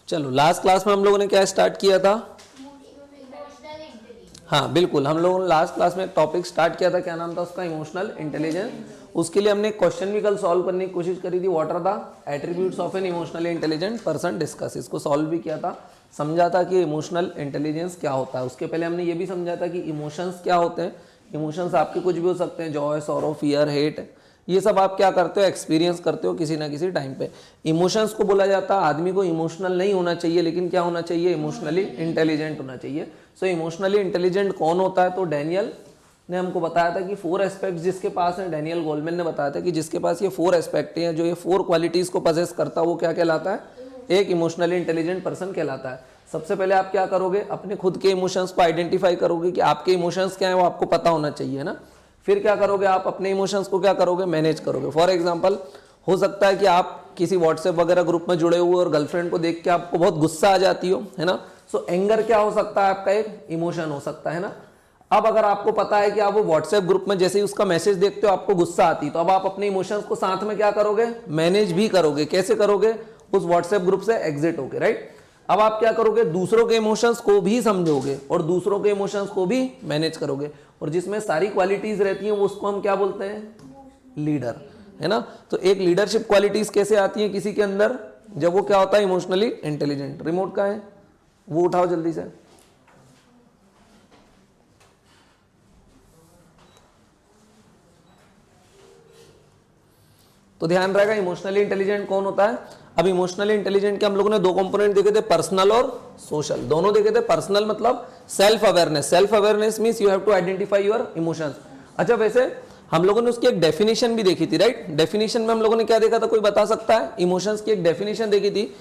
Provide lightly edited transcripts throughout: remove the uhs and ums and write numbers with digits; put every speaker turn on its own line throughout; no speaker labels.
चलो last class में हम लोगों ने क्या स्टार्ट किया था? हाँ बिल्कुल, हम लोगों ने लास्ट क्लास में एक टॉपिक स्टार्ट किया था, क्या नाम था उसका? Emotional intelligence. उसके लिए हमने एक क्वेश्चन भी कल सॉल्व करने की कोशिश करी थी, what are the attributes of an emotionally intelligent person, discuss. इसको सॉल्व भी किया था, समझा था कि इमोशनल इंटेलिजेंस क्या होता है। उसके पहले हमने ये भी समझा था कि इमोशंस क्या होते हैं। इमोशंस आपके कुछ भी हो सकते हैं, जॉय, सॉरो, फियर, हेट, ये सब आप क्या करते हो? एक्सपीरियंस करते हो किसी ना किसी टाइम पे। इमोशंस को बोला जाता है, आदमी को इमोशनल नहीं होना चाहिए, लेकिन क्या होना चाहिए? इमोशनली इंटेलिजेंट होना चाहिए। सो इमोशनली इंटेलिजेंट कौन होता है? तो डैनियल ने हमको बताया था कि 4 एस्पेक्ट्स जिसके पास है, डैनियल गोलमैन ने बताया था कि जिसके पास ये 4 एस्पेक्ट हैं, जो ये 4 क्वालिटीज को पजेस करता है, वो क्या कहलाता है? एक इमोशनली इंटेलिजेंट पर्सन कहलाता है। सबसे पहले आप क्या करोगे? अपने खुद के इमोशंस को आइडेंटिफाई करोगे कि आपके इमोशंस क्या है, वो आपको पता होना चाहिए ना। फिर क्या करोगे? आप अपने इमोशंस को क्या करोगे? मैनेज करोगे। फॉर एग्जांपल, हो सकता है कि आप किसी व्हाट्सएप वगैरह ग्रुप में जुड़े हुए और गर्लफ्रेंड को देख के आपको बहुत गुस्सा आ जाती हो, है ना। सो एंगर क्या हो सकता है? आपका एक इमोशन हो सकता है ना। अब अगर आपको पता है कि आप वो व्हाट्सएप ग्रुप में जैसे ही उसका मैसेज देखते हो आपको गुस्सा आती, तो अब आप अपने इमोशंस को साथ में क्या करोगे? मैनेज भी करोगे। कैसे करोगे? उस व्हाट्सएप ग्रुप से एग्जिट होगे, राइट। अब आप क्या करोगे? दूसरों के इमोशंस को भी समझोगे और दूसरों के इमोशंस को भी मैनेज करोगे। और जिसमें सारी क्वालिटीज रहती हैं, वो उसको हम क्या बोलते हैं? लीडर, है ना। तो एक लीडरशिप क्वालिटीज कैसे आती है किसी के अंदर? जब वो क्या होता है? Emotionally intelligent. रिमोट का है वो उठाओ जल्दी से। तो ध्यान रहेगा, इमोशनली इंटेलिजेंट कौन होता है? अब इमोशनली इंटेलिजेंट के हम लोगों ने 2 कंपोनेंट देखे थे, पर्सनल और सोशल। दोनों देखे थे। पर्सनल मतलब self awareness. Self awareness means you have to identify your emotions. अच्छा, वैसे हम लोगों ने उसकी एक डेफिनेशन भी देखी थी, राइट। डेफिनेशन में हम लोगों ने क्या देखा था? कोई बता सकता है? इमोशंस की एक डेफिनेशन देखी थी।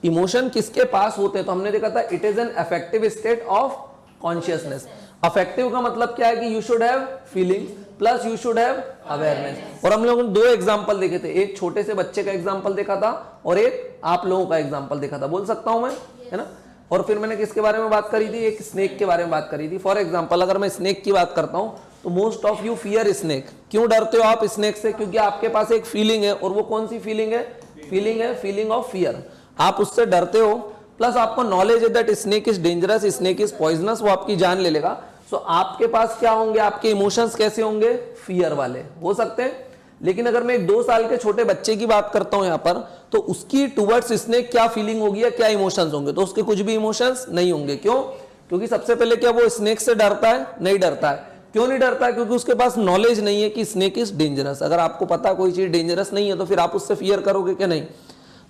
इमोशन किसके पास होते हैं? तो हमने देखा था it is an effective state of consciousness. Affective का मतलब क्या है? कि you should have feeling plus you should have awareness. और हम लोगों ने 2 एग्जांपल देखे थे, एक छोटे से बच्चे का एग्जांपल देखा था और एक आप लोगों का एग्जांपल देखा था। बोल सकता हूं मैं, है ना। और फिर मैंने किसके बारे में बात करी थी? एक स्नेक के बारे में बात करी थी। फॉर एग्जांपल, अगर मैं स्नेक की बात करता हूं तो most of you fear snake. क्यों डरते हो आप स्नेक से? क्योंकि आपके पास एक फीलिंग है, और वो कौन सी फीलिंग है? Feeling of fear. आप उससे डरते हो, प्लस आपको नॉलेज है that snake is dangerous, snake is poisonous, वो आपकी जान ले लेगा। सो आपके पास क्या होंगे? आपके इमोशंस कैसे होंगे? फियर वाले हो सकते हैं। लेकिन अगर मैं एक 2 साल के छोटे बच्चे की बात करता हूं यहां पर, तो उसकी टुवर्ड्स स्नेक क्या फीलिंग होगी या क्या इमोशंस होंगे? तो उसके कुछ भी इमोशंस नहीं होंगे। क्यों? क्योंकि सबसे पहले क्या वो स्नेक से डरता है? नहीं डरता है। क्यों नहीं डरता है? क्योंकि उसके पास नॉलेज नहीं है कि स्नेक इज डेंजरस। अगर आपको पता कोई चीज डेंजरस नहीं है तो फिर आप उससे फियर करोगे क्या? नहीं।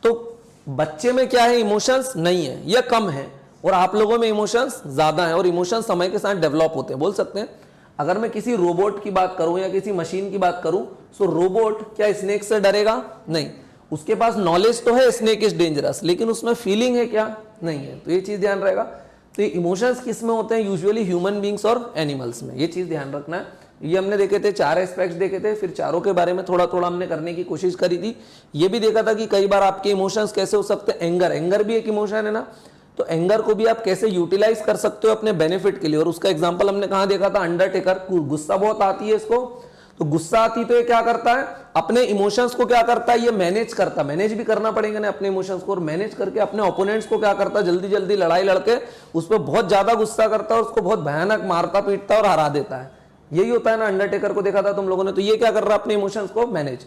तो बच्चे में क्या है? इमोशंस नहीं है या कम है, और आप लोगों में इमोशंस ज्यादा है, और इमोशंस समय के साथ डेवलप होते हैं। बोल सकते हैं, अगर मैं किसी रोबोट की बात करूं या किसी मशीन की बात करूं, सो रोबोट क्या स्नेक से डरेगा? नहीं। उसके पास नॉलेज तो है स्नेक इज डेंजरस, लेकिन उसमें फीलिंग है क्या? नहीं है। तो ये चीज ध्यान रहेगा। तो ये इमोशंस किस में होते हैं? यूजुअली ह्यूमन बींग्स और एनिमल्स में। ये चीज ध्यान रखना है। ये हमने देखे थे, 4 एस्पेक्ट्स देखे थे, फिर चारों के बारे में थोड़ा थोड़ा हमने करने की कोशिश करी थी। ये भी देखा था कि कई बार आपके इमोशंस कैसे हो सकते हैं। एंगर भी एक इमोशन है ना, तो एंगर को भी आप कैसे यूटिलाइज कर सकते हो अपने बेनिफिट के लिए। और उसका एग्जांपल हमने कहां देखा था? अंडरटेकर। गुस्सा बहुत आती है इसको, तो गुस्सा आती तो ये क्या करता है? अपने इमोशंस को क्या करता है? ये मैनेज करता है। मैनेज भी करना पड़ेगा ना अपने इमोशंस को, और मैनेज करके अपने ओपोनेंट्स को क्या करता है? जल्दी जल्दी लड़ाई लड़के उस पर बहुत ज्यादा गुस्सा करता है और उसको बहुत भयानक मारता पीटता और हरा देता है। यही होता है ना, अंडरटेकर को देखा था तुम लोगों ने। तो ये क्या कर रहा है? अपने इमोशंस को मैनेज।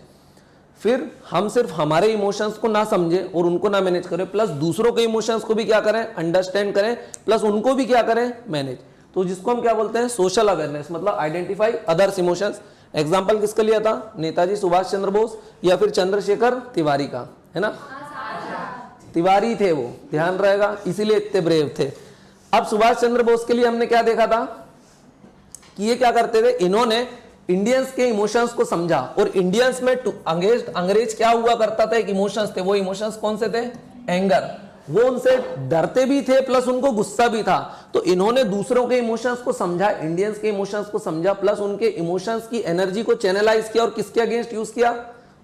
फिर हम सिर्फ हमारे इमोशंस को ना समझे और उनको ना मैनेज करें, प्लस दूसरों के इमोशंस को भी क्या करें? अंडरस्टैंड करें, प्लस उनको भी क्या करें? मैनेज। तो जिसको हम क्या बोलते हैं? सोशल अवेयरनेस, मतलब आइडेंटिफाई अदर्स इमोशंस। एग्जाम्पल किसका लिया था? नेताजी सुभाष चंद्र बोस या फिर चंद्रशेखर तिवारी का, है ना। तिवारी थे वो, ध्यान रहेगा, इसीलिए इतने ब्रेव थे। अब सुभाष चंद्र बोस के लिए हमने क्या देखा था? कि ये क्या करते थे? इन्होंने इंडियंस के इमोशंस को समझा, और इंडियंस में अंग्रेज क्या हुआ करता था? एक इमोशंस थे। वो इमोशंस कौन से थे? एंगर। वो उनसे डरते भी थे, प्लस उनको गुस्सा भी था। तो इन्होंने दूसरों के इमोशंस को समझा, इंडियंस के इमोशंस को समझा, प्लस उनके इमोशंस की एनर्जी को चैनलाइज किया, और किसके अगेंस्ट यूज किया?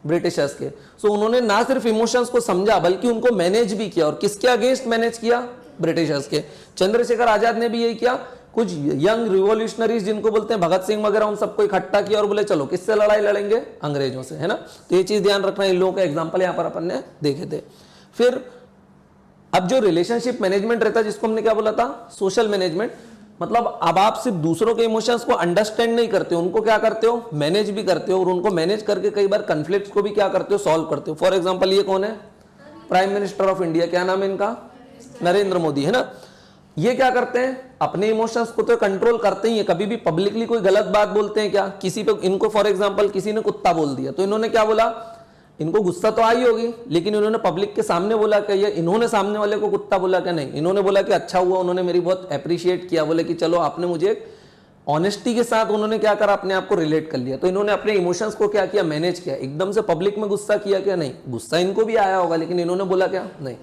ब्रिटिशर्स के। सो उन्होंने ना सिर्फ इमोशंस को समझा बल्कि उनको मैनेज भी किया, और किसके अगेंस्ट मैनेज किया? ब्रिटिशर्स के। चंद्रशेखर आजाद ने भी यही किया। कुछ यंग रिवॉल्यूशनरीज जिनको बोलते हैं भगत सिंह वगैरह, उन सबको इकट्ठा किया और बोले चलो किससे लड़ाई लड़ेंगे? अंग्रेजों से, है ना। तो ये चीज ध्यान रखना। इन लोगों के एग्जांपल यहाँ पर अपन ने देखे थे। फिर अब जो रिलेशनशिप मैनेजमेंट रहता है जिसको हमने क्या बोला था, सोशल मैनेजमेंट, मतलब अब आप सिर्फ दूसरों के इमोशंस को अंडरस्टैंड नहीं करते हो, उनको क्या करते हो, मैनेज भी करते हो, और उनको मैनेज करके कई बार कन्फ्लिक्ट्स को भी क्या करते हो, सॉल्व करते हो। फॉर एग्जांपल ये कौन है, प्राइम मिनिस्टर ऑफ इंडिया, क्या नाम है इनका, नरेंद्र मोदी, है ना। ये क्या करते हैं, अपने इमोशंस को तो कंट्रोल करते ही है, कभी भी पब्लिकली कोई गलत बात बोलते हैं क्या किसी पे, इनको फॉर एग्जांपल किसी ने कुत्ता बोल दिया तो इन्होंने क्या बोला, इनको गुस्सा तो आई होगी, लेकिन इन्होंने पब्लिक के सामने बोला क्या, ये इन्होंने सामने वाले को कुत्ता बोला क्या, नहीं, इन्होंने बोला कि अच्छा हुआ, उन्होंने मेरी बहुत अप्रिशिएट किया, बोले कि चलो आपने मुझे ऑनेस्टी के साथ उन्होंने क्या करा, अपने आप को रिलेट कर लिया। तो इन्होंने अपने इमोशंस को क्या किया, मैनेज किया। एकदम से पब्लिक में गुस्सा किया क्या, नहीं, गुस्सा इनको भी आया होगा, लेकिन इन्होंने बोला क्या, नहीं।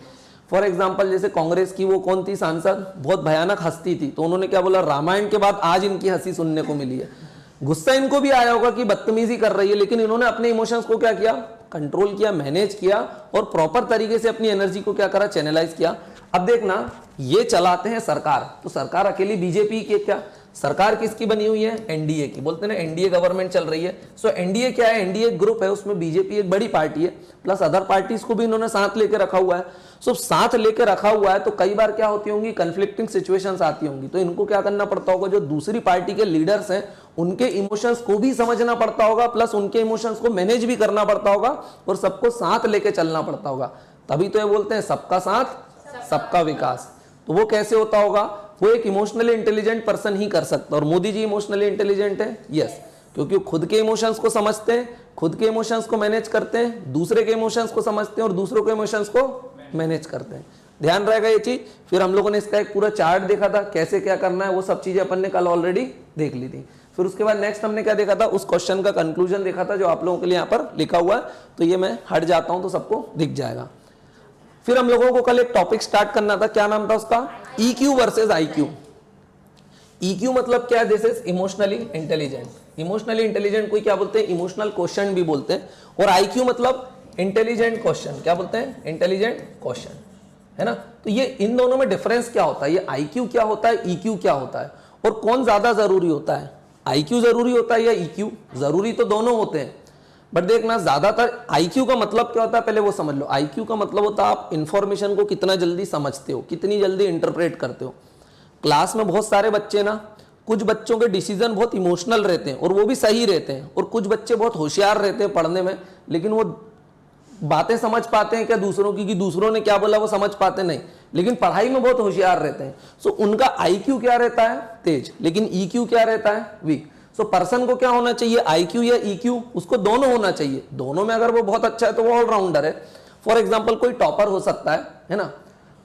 फॉर एग्जाम्पल जैसे कांग्रेस की वो कौन थी सांसद, बहुत भयानक हंसती थी, तो उन्होंने क्या बोला, रामायण के बाद आज इनकी हंसी सुनने को मिली है। गुस्सा इनको भी आया होगा कि बदतमीजी कर रही है, लेकिन इन्होंने अपने इमोशंस को क्या किया, कंट्रोल किया, मैनेज किया, और प्रॉपर तरीके से अपनी एनर्जी को क्या करा, चैनलाइज किया। अब देखना, ये चलाते हैं सरकार, तो सरकार अकेली बीजेपी की क्या, सरकार किसकी बनी हुई है, एनडीए की, बोलते हैं ना एनडीए गवर्नमेंट चल रही है। सो एनडीए क्या है, एनडीए ग्रुप है, उसमें बीजेपी एक बड़ी पार्टी है, प्लस अदर पार्टीज को भी इन्होंने साथ लेके रखा हुआ है। सो साथ लेके रखा हुआ है तो कई बार क्या होती होंगी, कंफ्लिक्टिंग सिचुएशंस आती होंगी, तो इनको क्या करना पड़ता होगा, जो दूसरी पार्टी के लीडर्स हैं उनके इमोशंस को भी समझना पड़ता होगा, प्लस उनके इमोशंस को मैनेज भी करना पड़ता होगा, और सबको साथ लेके चलना पड़ता होगा। तभी तो ये बोलते हैं सबका साथ सबका विकास। तो वो कैसे होता होगा, वो एक इमोशनली इंटेलिजेंट पर्सन ही कर सकता है। और मोदी जी इमोशनली इंटेलिजेंट है, यस, क्योंकि वो खुद के इमोशंस को समझते हैं, खुद के इमोशंस को मैनेज करते हैं, दूसरे के इमोशंस को समझते हैं और दूसरों के इमोशंस को मैनेज करते हैं। ध्यान रहेगा ये चीज। फिर हम लोगों ने इसका एक पूरा चार्ट देखा था, कैसे क्या करना है, वो सब चीजें अपन ने कल ऑलरेडी देख ली थी। फिर उसके बाद नेक्स्ट हमने क्या देखा था, उस क्वेश्चन का कंक्लूजन देखा था जो आप लोगों के लिए यहाँ पर लिखा हुआ है। तो ये मैं हट जाता हूं तो सबको दिख जाएगा। फिर हम लोगों को कल एक टॉपिक स्टार्ट करना था, क्या नाम था उसका, EQ वर्सेस IQ। EQ मतलब क्या है, this is emotionally intelligent. Emotionally intelligent को क्या बोलते हैं, इमोशनल क्वेश्चन भी बोलते हैं। और IQ मतलब इंटेलिजेंट क्वेश्चन, क्या बोलते हैं, इंटेलिजेंट क्वेश्चन, है ना। तो ये इन दोनों में डिफरेंस क्या होता है, ये IQ क्या होता है, EQ क्या होता है, और कौन ज्यादा जरूरी होता है, IQ जरूरी होता है या EQ? जरूरी तो दोनों होते हैं, बट देखना ज्यादातर IQ का मतलब क्या होता है, पहले वो समझ लो। IQ का मतलब होता है आप इंफॉर्मेशन को कितना जल्दी समझते हो, कितनी जल्दी इंटरप्रेट करते हो। क्लास में बहुत सारे बच्चे ना, कुछ बच्चों के डिसीजन बहुत इमोशनल रहते हैं और वो भी सही रहते हैं, और कुछ बच्चे बहुत होशियार रहते हैं पढ़ने में, लेकिन वो बातें समझ पाते हैं क्या दूसरों की, कि दूसरों ने क्या बोला वो समझ पाते नहीं, लेकिन पढ़ाई में बहुत होशियार रहते हैं। सो उनका IQ क्या रहता है, तेज, लेकिन EQ क्या रहता है, वीक। सो पर्सन को क्या होना चाहिए, IQ या EQ? उसको दोनों होना चाहिए। दोनों में अगर वो बहुत अच्छा है तो वो ऑलराउंडर है। फॉर एग्जाम्पल कोई टॉपर हो सकता है ना,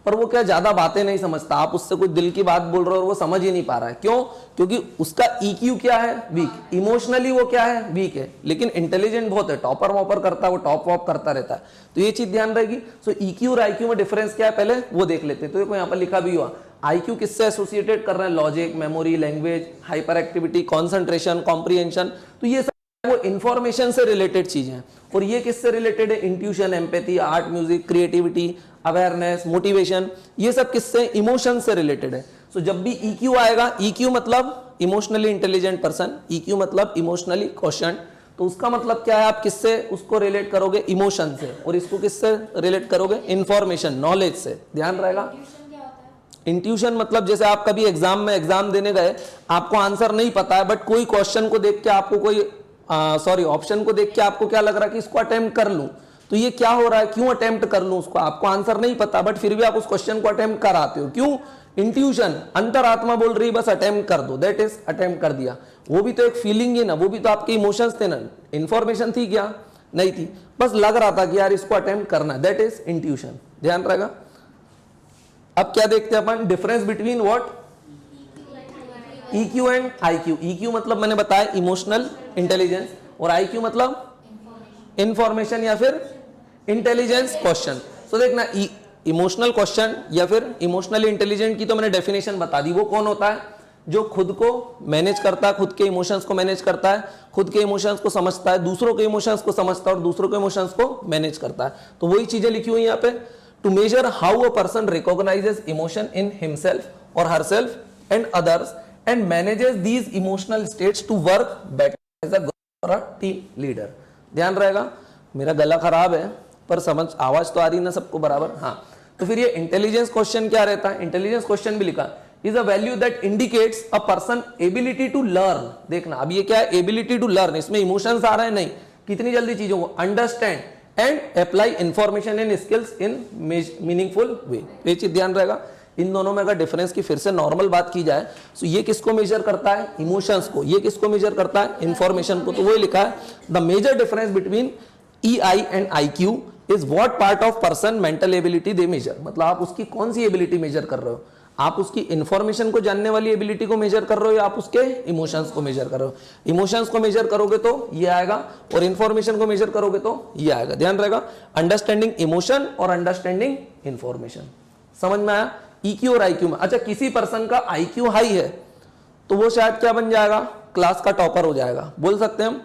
पर वो क्या ज्यादा बातें नहीं समझता, आप उससे कोई दिल की बात बोल रहे हो और वो समझ ही नहीं पा रहा है, क्यों? क्योंकि उसका EQ क्या है, वीक। इमोशनली वो क्या है, वीक है, लेकिन इंटेलिजेंट बहुत है, टॉपर वॉपर करता है, वो टॉप वॉप करता रहता है। तो ये चीज ध्यान रहेगी। सो EQ और IQ में डिफरेंस क्या है, पहले वो देख लेते हैं। तो देखो यहाँ पर लिखा भी हुआ, IQ किससे एसोसिएटेड कर रहे हैं, logic, memory, language, hyper activity, concentration, comprehension. तो ये वो इंफॉर्मेशन से रिलेटेड चीजें हैं। और ये किससे रिलेटेड है, intuition, empathy, art, music, creativity, awareness, motivation, ये सब किससे, इमोशन से रिलेटेड है। सो जब भी EQ आएगा, EQ मतलब इमोशनली इंटेलिजेंट पर्सन, EQ मतलब इमोशनली क्वेश्चन, तो उसका मतलब क्या है, आप किससे उसको रिलेट करोगे, इमोशन से, और इसको किससे रिलेट करोगे, इंफॉर्मेशन, नॉलेज से। ध्यान रहेगा। इंट्यूशन मतलब जैसे आप कभी एग्जाम में एग्जाम देने गए, आपको आंसर नहीं पता है, बट कोई क्वेश्चन को देख के आपको कोई ऑप्शन को देख के आपको क्या लग रहा है कि इसको अटेम्प्ट कर लूं, तो ये क्या हो रहा है, क्यों अटेम्प्ट कर लूं उसको, आपको आंसर नहीं पता, बट फिर भी आप उस क्वेश्चन को अटेम्प्ट कराते हो, क्यों? इंट्यूशन, अंतरात्मा बोल रही बस अटेम्प्ट कर दो, दैट इज अटेम्प्ट कर दिया। वो भी तो एक फीलिंग है ना, वो भी तो आपके इमोशंस थे ना, इंफॉर्मेशन थी क्या, नहीं थी, बस लग रहा था कि यार इसको अटेम्प्ट करना, दैट इज इंट्यूशन। ध्यान रहेगा। अब क्या देखते हैं अपन, difference between what, EQ and IQ। EQ मतलब मैंने बताया इमोशनल इंटेलिजेंस, और IQ मतलब इंफॉर्मेशन या फिर इंटेलिजेंस क्वेश्चन। सो देखना, इमोशनल क्वेश्चन या फिर इमोशनली इंटेलिजेंट की तो मैंने डेफिनेशन बता दी। वो कौन होता है, जो खुद को मैनेज करता है, खुद के इमोशंस को मैनेज करता है, खुद के इमोशंस को समझता है, दूसरों के इमोशंस को समझता है और दूसरों के इमोशंस को मैनेज करता है। तो वही चीजें लिखी हुई यहाँ पे, to measure how a person recognizes emotion in himself और herself and others and manages these emotional states to work better as a group or a team leader। ध्यान रहेगा। मेरा गला खराब है पर समझ, आवाज तो आ रही ना सबको बराबर, हाँ। तो फिर ये इंटेलिजेंस क्वेश्चन क्या रहता है? इंटेलिजेंस क्वेश्चन भी लिखा is a value that indicates a person ability to learn. देखना अब ये क्या है? Ability to learn. इसमें इमोशंस आ रहे हैं नहीं, कितनी जल्दी चीजों को understand and apply information and skills in meaningful way. ये चीज ध्यान रहेगा। इन दोनों में अगर डिफरेंस की फिर से नॉर्मल बात की जाए तो ये किसको मेजर करता है? इमोशंस को। ये किसको मेजर करता है? इंफॉर्मेशन को। तो वो लिखा है the major difference between EI and IQ is what part of person mental ability they measure. मतलब आप उसकी कौन सी एबिलिटी मेजर कर रहे हो? आप उसकी इंफॉर्मेशन को जानने वाली एबिलिटी को मेजर कर रहे हो या आप उसके इमोशंस को मेजर कर रहे हो? इमोशंस को मेजर करोगे तो ये आएगा और इंफॉर्मेशन को मेजर करोगे तो ये आएगा। ध्यान रहेगा, अंडरस्टैंडिंग इमोशन और अंडरस्टैंडिंग इंफॉर्मेशन। समझ में आया? EQ और IQ में। अच्छा, किसी पर्सन का IQ हाई है तो वो शायद क्या बन जाएगा? क्लास का टॉपर हो जाएगा। बोल सकते हैं हम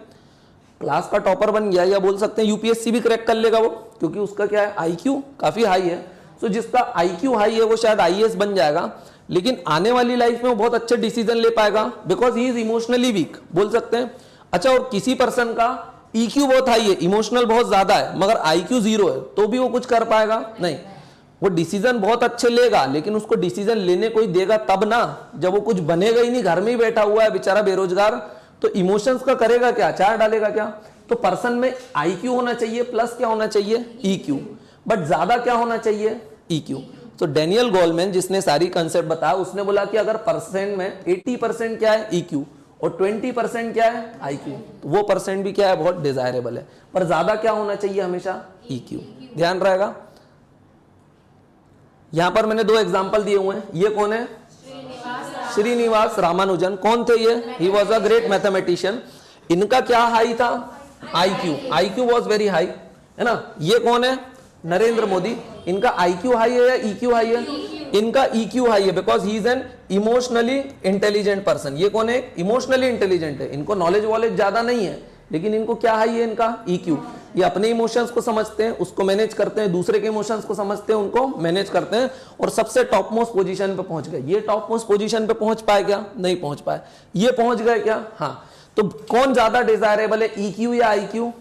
क्लास का टॉपर बन गया, या बोल सकते हैं UPSC भी क्रैक कर लेगा वो, क्योंकि उसका क्या है? IQ काफी हाई है। तो जिसका IQ हाई है वो शायद IAS बन जाएगा, लेकिन आने वाली लाइफ में वो बहुत अच्छे डिसीजन ले पाएगा because he is emotionally weak. बोल सकते हैं। अच्छा, और किसी पर्सन का EQ बहुत हाई है, इमोशनल बहुत ज्यादा है, मगर IQ 0 है, तो भी वो कुछ कर पाएगा? नहीं। वो डिसीजन बहुत अच्छे लेगा, लेकिन उसको डिसीजन लेने कोई देगा तब ना, जब वो कुछ बनेगा ही नहीं, घर में ही बैठा हुआ है बेचारा बेरोजगार, तो इमोशंस का करेगा क्या? चार डालेगा क्या? तो पर्सन में IQ होना चाहिए प्लस क्या होना चाहिए? EQ, बट ज्यादा क्या होना चाहिए? EQ। तो डेनियल गोलमैन जिसने सारी कंसेप्ट बताया, उसने बोला कि अगर परसेंट में 80% क्या है? EQ और 20% क्या है? IQ, तो वो परसेंट भी क्या है? बहुत डिजायरेबल है, पर ज्यादा क्या होना चाहिए? हमेशा EQ। ध्यान रहेगा। यहां पर मैंने 2 एग्जांपल दिए हुए हैं। ये कौन है? श्रीनिवास रामानुजन। कौन थे ये? He was a great mathematician. इनका क्या हाई था? IQ वॉज वेरी हाई, है ना। ये कौन है? नरेंद्र मोदी। इनका IQ हाई है या EQ हाई है? इनका EQ हाई है because he is an emotionally intelligent person. ये कौन है? इमोशनली इंटेलिजेंट है। इनको नॉलेज वॉलेज ज्यादा नहीं है, लेकिन इनको क्या हाई है? इनका EQ। ये अपने इमोशंस को समझते हैं, उसको मैनेज करते हैं, दूसरे के इमोशंस को समझते हैं, उनको मैनेज करते हैं, और सबसे टॉप मोस्ट पोजीशन पे पहुंच गए। ये टॉप मोस्ट पोजीशन पे पहुंच पाए क्या? नहीं पहुंच पाए। ये पहुंच गए क्या? हाँ। तो कौन ज्यादा डिजायरेबल है, EQ या IQ?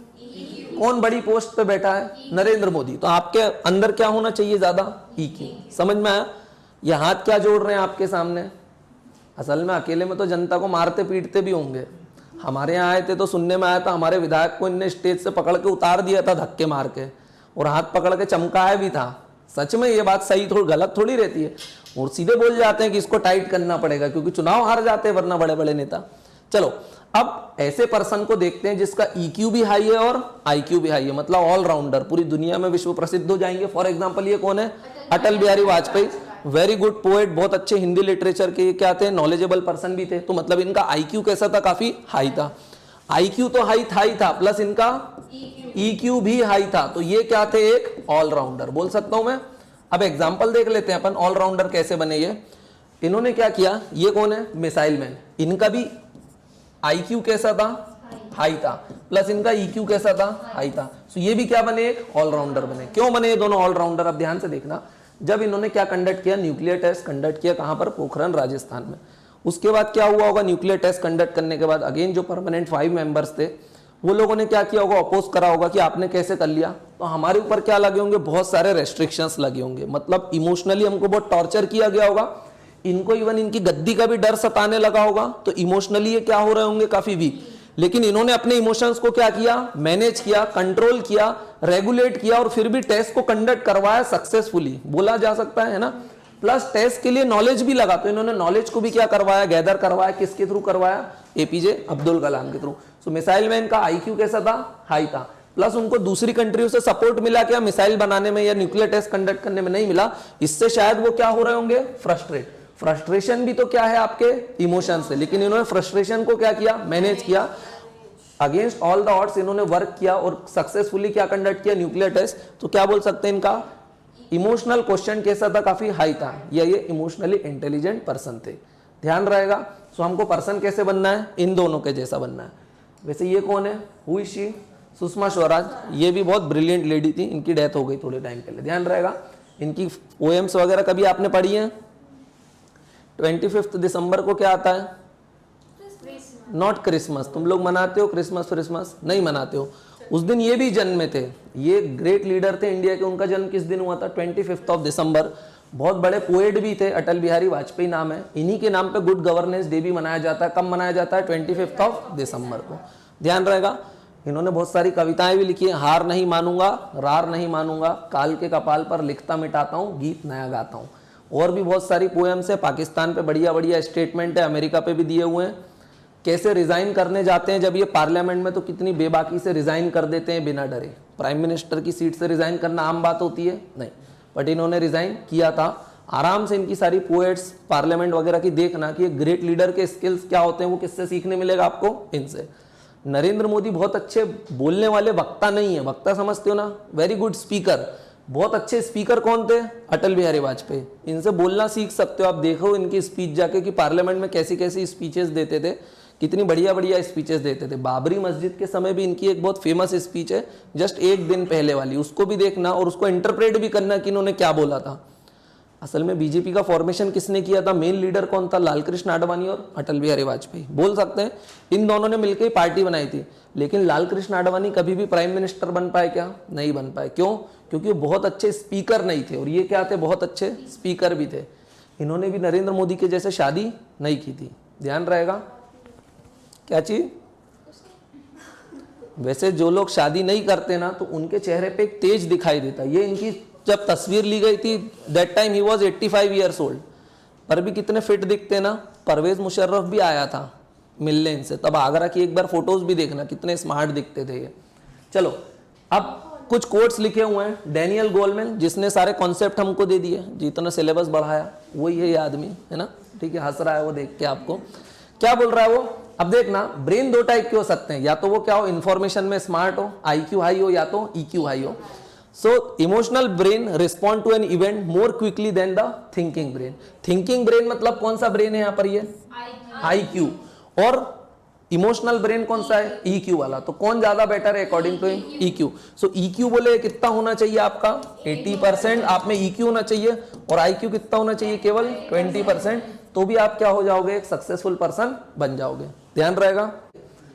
कौन बड़ी पोस्ट पे बैठा है? नरेंद्र मोदी। तो आपके अंदर क्या होना चाहिए? ज्यादा EQ। समझ में आया? ये हाथ क्या जोड़ रहे हैं आपके सामने? असल में अकेले में तो जनता को मारते पीटते भी होंगे। हमारे यहाँ आए थे तो सुनने में आया था हमारे विधायक को इनने स्टेज से पकड़ के उतार दिया था धक्के मार के, और हाथ पकड़ के चमकाया भी था। सच में ये बात सही थोड़ी गलत थोड़ी रहती है, और सीधे बोल जाते हैं कि इसको टाइट करना पड़ेगा क्योंकि चुनाव हार जाते हैं वरना बड़े बड़े नेता। चलो, अब ऐसे पर्सन को देखते हैं जिसका EQ भी हाई है और IQ भी हाई है, मतलब ऑलराउंडर, पूरी दुनिया में विश्व प्रसिद्ध हो जाएंगे। फॉर एग्जाम्पल ये कौन है? Atal Bihari Vajpayee. Very good poet, बहुत अच्छे हिंदी लिटरेचर के क्या थे? नॉलेजेबल पर्सन भी थे। तो मतलब इनका IQ कैसा था? काफी हाई था। IQ तो हाई था ही था, प्लस इनका EQ भी हाई था। तो ये क्या थे? एक ऑलराउंडर बोल सकता हूं मैं। अब एग्जांपल देख लेते हैं अपन, ऑलराउंडर कैसे बने ये। इन्होंने क्या किया? ये कौन है? Missile man. इनका भी IQ कैसा था? हाई था, प्लस इनका EQ कैसा था? हाई था। तो ये भी क्या बने? एक ऑलराउंडर बने। क्यों बने ये दोनों ऑलराउंडर? अब ध्यान से देखना। जब इन्होंने क्या कंडक्ट किया? न्यूक्लियर टेस्ट कंडक्ट किया। कहां पर? पोखरण राजस्थान में। उसके बाद क्या हुआ होगा? न्यूक्लियर टेस्ट कंडक्ट करने के बाद अगेन जो परमानेंट 5 मेंबर्स थे वो लोगों ने क्या किया होगा? अपोज करा होगा कि आपने कैसे कर लिया। तो हमारे ऊपर क्या लगे होंगे? बहुत सारे रेस्ट्रिक्शंस लगे होंगे, मतलब इमोशनली हमको बहुत टॉर्चर किया गया होगा। इनको इवन इनकी गद्दी का भी डर सताने लगा होगा, तो इमोशनली ये क्या हो रहे होंगे? काफी वीक। लेकिन इन्होंने अपने इमोशंस को क्या किया? मैनेज किया, कंट्रोल किया, रेगुलेट किया, और फिर भी टेस्ट को कंडक्ट करवाया सक्सेसफुली, बोला जा सकता है ना। प्लस टेस्ट के लिए नॉलेज भी लगा, तो इन्होंने नॉलेज को भी क्या करवाया? गैदर करवाया। किसके थ्रू करवाया? APJ अब्दुल कलाम के थ्रू। सो मिसाइल मैन का IQ कैसा था? हाई था, प्लस उनको दूसरी कंट्रियों से सपोर्ट मिला क्या? मिसाइल बनाने में या न्यूक्लियर टेस्ट कंडक्ट करने में नहीं मिला। इससे शायद वो क्या हो रहे होंगे? फ्रस्ट्रेट। फ्रस्ट्रेशन भी तो क्या है? आपके इमोशन से, लेकिन इन्होंने फ्रस्ट्रेशन को क्या किया? मैनेज किया। अगेंस्ट ऑल द ऑड्स इन्होंने वर्क किया और सक्सेसफुली क्या कंडक्ट किया? Nuclear test. तो क्या बोल सकते हैं? इनका इमोशनल क्वेश्चन कैसा था? काफी हाई था, या ये इमोशनली इंटेलिजेंट पर्सन थे। ध्यान रहेगा। सो हमको पर्सन कैसे बनना है? इन दोनों के जैसा बनना है। वैसे ये कौन है? Who is she? Sushma Swaraj. ये भी बहुत ब्रिलियंट लेडी थी, इनकी डेथ हो गई थोड़े टाइम पहले। ध्यान रहेगा। इनकी पोएम्स वगैरह कभी आपने पढ़ी है? 25 दिसंबर को क्या आता है? Not Christmas. तुम लोग मनाते हो क्रिसमस? नहीं मनाते हो। उस दिन ये भी जन्मे थे, ये ग्रेट लीडर थे इंडिया के। उनका जन्म किस दिन हुआ था? 25 दिसंबर। बहुत बड़े पोएट भी थे, अटल बिहारी वाजपेयी नाम है। इन्हीं के नाम पे गुड गवर्नेंस डे भी मनाया जाता है। कब मनाया जाता है? 25 दिसंबर को, ध्यान रहेगा। इन्होंने बहुत सारी कविताएं भी लिखी हैं। हार नहीं मानूंगा, रार नहीं मानूंगा, काल के कपाल पर लिखता मिटाता हूँ, गीत नया गाता हूँ। और भी बहुत सारी पोएम्स है। पाकिस्तान पे बढ़िया बढ़िया स्टेटमेंट है, अमेरिका पे भी दिए हुए हैं। कैसे रिजाइन करने जाते हैं जब ये पार्लियामेंट में, तो कितनी बेबाकी से रिजाइन कर देते हैं बिना डरे। प्राइम मिनिस्टर की सीट से रिजाइन करना आम बात होती है? नहीं, बट इन्होंने रिजाइन किया था। आराम से इनकी सारी पोएट्स पार्लियामेंट वगैरह की देखना कि एक ग्रेट लीडर के स्किल्स क्या होते हैं, वो किससे सीखने मिलेगा आपको? इनसे। नरेंद्र मोदी बहुत अच्छे बोलने वाले वक्ता नहीं है, वक्ता समझते हो ना, वेरी गुड स्पीकर। बहुत अच्छे स्पीकर कौन थे? अटल बिहारी वाजपेयी। इनसे बोलना सीख सकते हो आप। देखो इनकी स्पीच जाके कि पार्लियामेंट में कैसी कैसी स्पीचेस देते थे, कितनी बढ़िया बढ़िया स्पीचेस देते थे। बाबरी मस्जिद के समय भी इनकी एक बहुत फेमस स्पीच है, जस्ट एक दिन पहले वाली, उसको भी देखना और उसको इंटरप्रेट भी करना कि इन्होंने क्या बोला था। असल में बीजेपी का फॉर्मेशन किसने किया था? मेन लीडर कौन था? लालकृष्ण आडवाणी और अटल बिहारी वाजपेयी। बोल सकते हैं इन दोनों ने मिलकर ही पार्टी बनाई थी। लेकिन लालकृष्ण आडवाणी कभी भी प्राइम मिनिस्टर बन पाए क्या? नहीं बन पाए। क्यों? क्योंकि वो बहुत अच्छे स्पीकर नहीं थे, और ये क्या थे? बहुत अच्छे स्पीकर भी थे। इन्होंने भी नरेंद्र मोदी के जैसे शादी नहीं की थी, ध्यान रहेगा। क्या चीज? वैसे जो लोग शादी नहीं करते ना, तो उनके चेहरे पे एक तेज दिखाई देता। ये इनकी जब तस्वीर ली गई थी, that time he was 85 years old, पर भी कितने फिट दिखते ना। परवेज मुशर्रफ भी आया था मिलने इनसे, तब आगरा की एक बार फोटोज भी देखना, कितने स्मार्ट दिखते थे ये। चलो, अब कुछ कोट्स लिखे हुए हैं। डैनियल गोलमैन, जिसने सारे कॉन्सेप्ट हमको दे दिए, जितना सिलेबस बढ़ाया, वही है ये आदमी, है ना। ठीक है, हंस रहा है वो देख के आपको। क्या बोल रहा है वो? अब देखना, ब्रेन दो टाइप के हो सकते हैं, या तो वो क्या हो? इंफॉर्मेशन में स्मार्ट हो, IQ हाई हो, या तो EQ हाई हो। So emotional brain respond to an event more quickly than the thinking brain. Thinking brain मतलब कौन सा ब्रेन है यहाँ पर? ये IQ। और इमोशनल ब्रेन कौन सा है? EQ वाला। तो कौन ज्यादा बेटर है according to EQ? So EQ बोले कितना होना चाहिए आपका? 80%। आप में EQ होना चाहिए, और IQ कितना होना चाहिए? केवल 20%। तो भी आप क्या हो जाओगे? एक सक्सेसफुल पर्सन बन जाओगे, ध्यान रहेगा।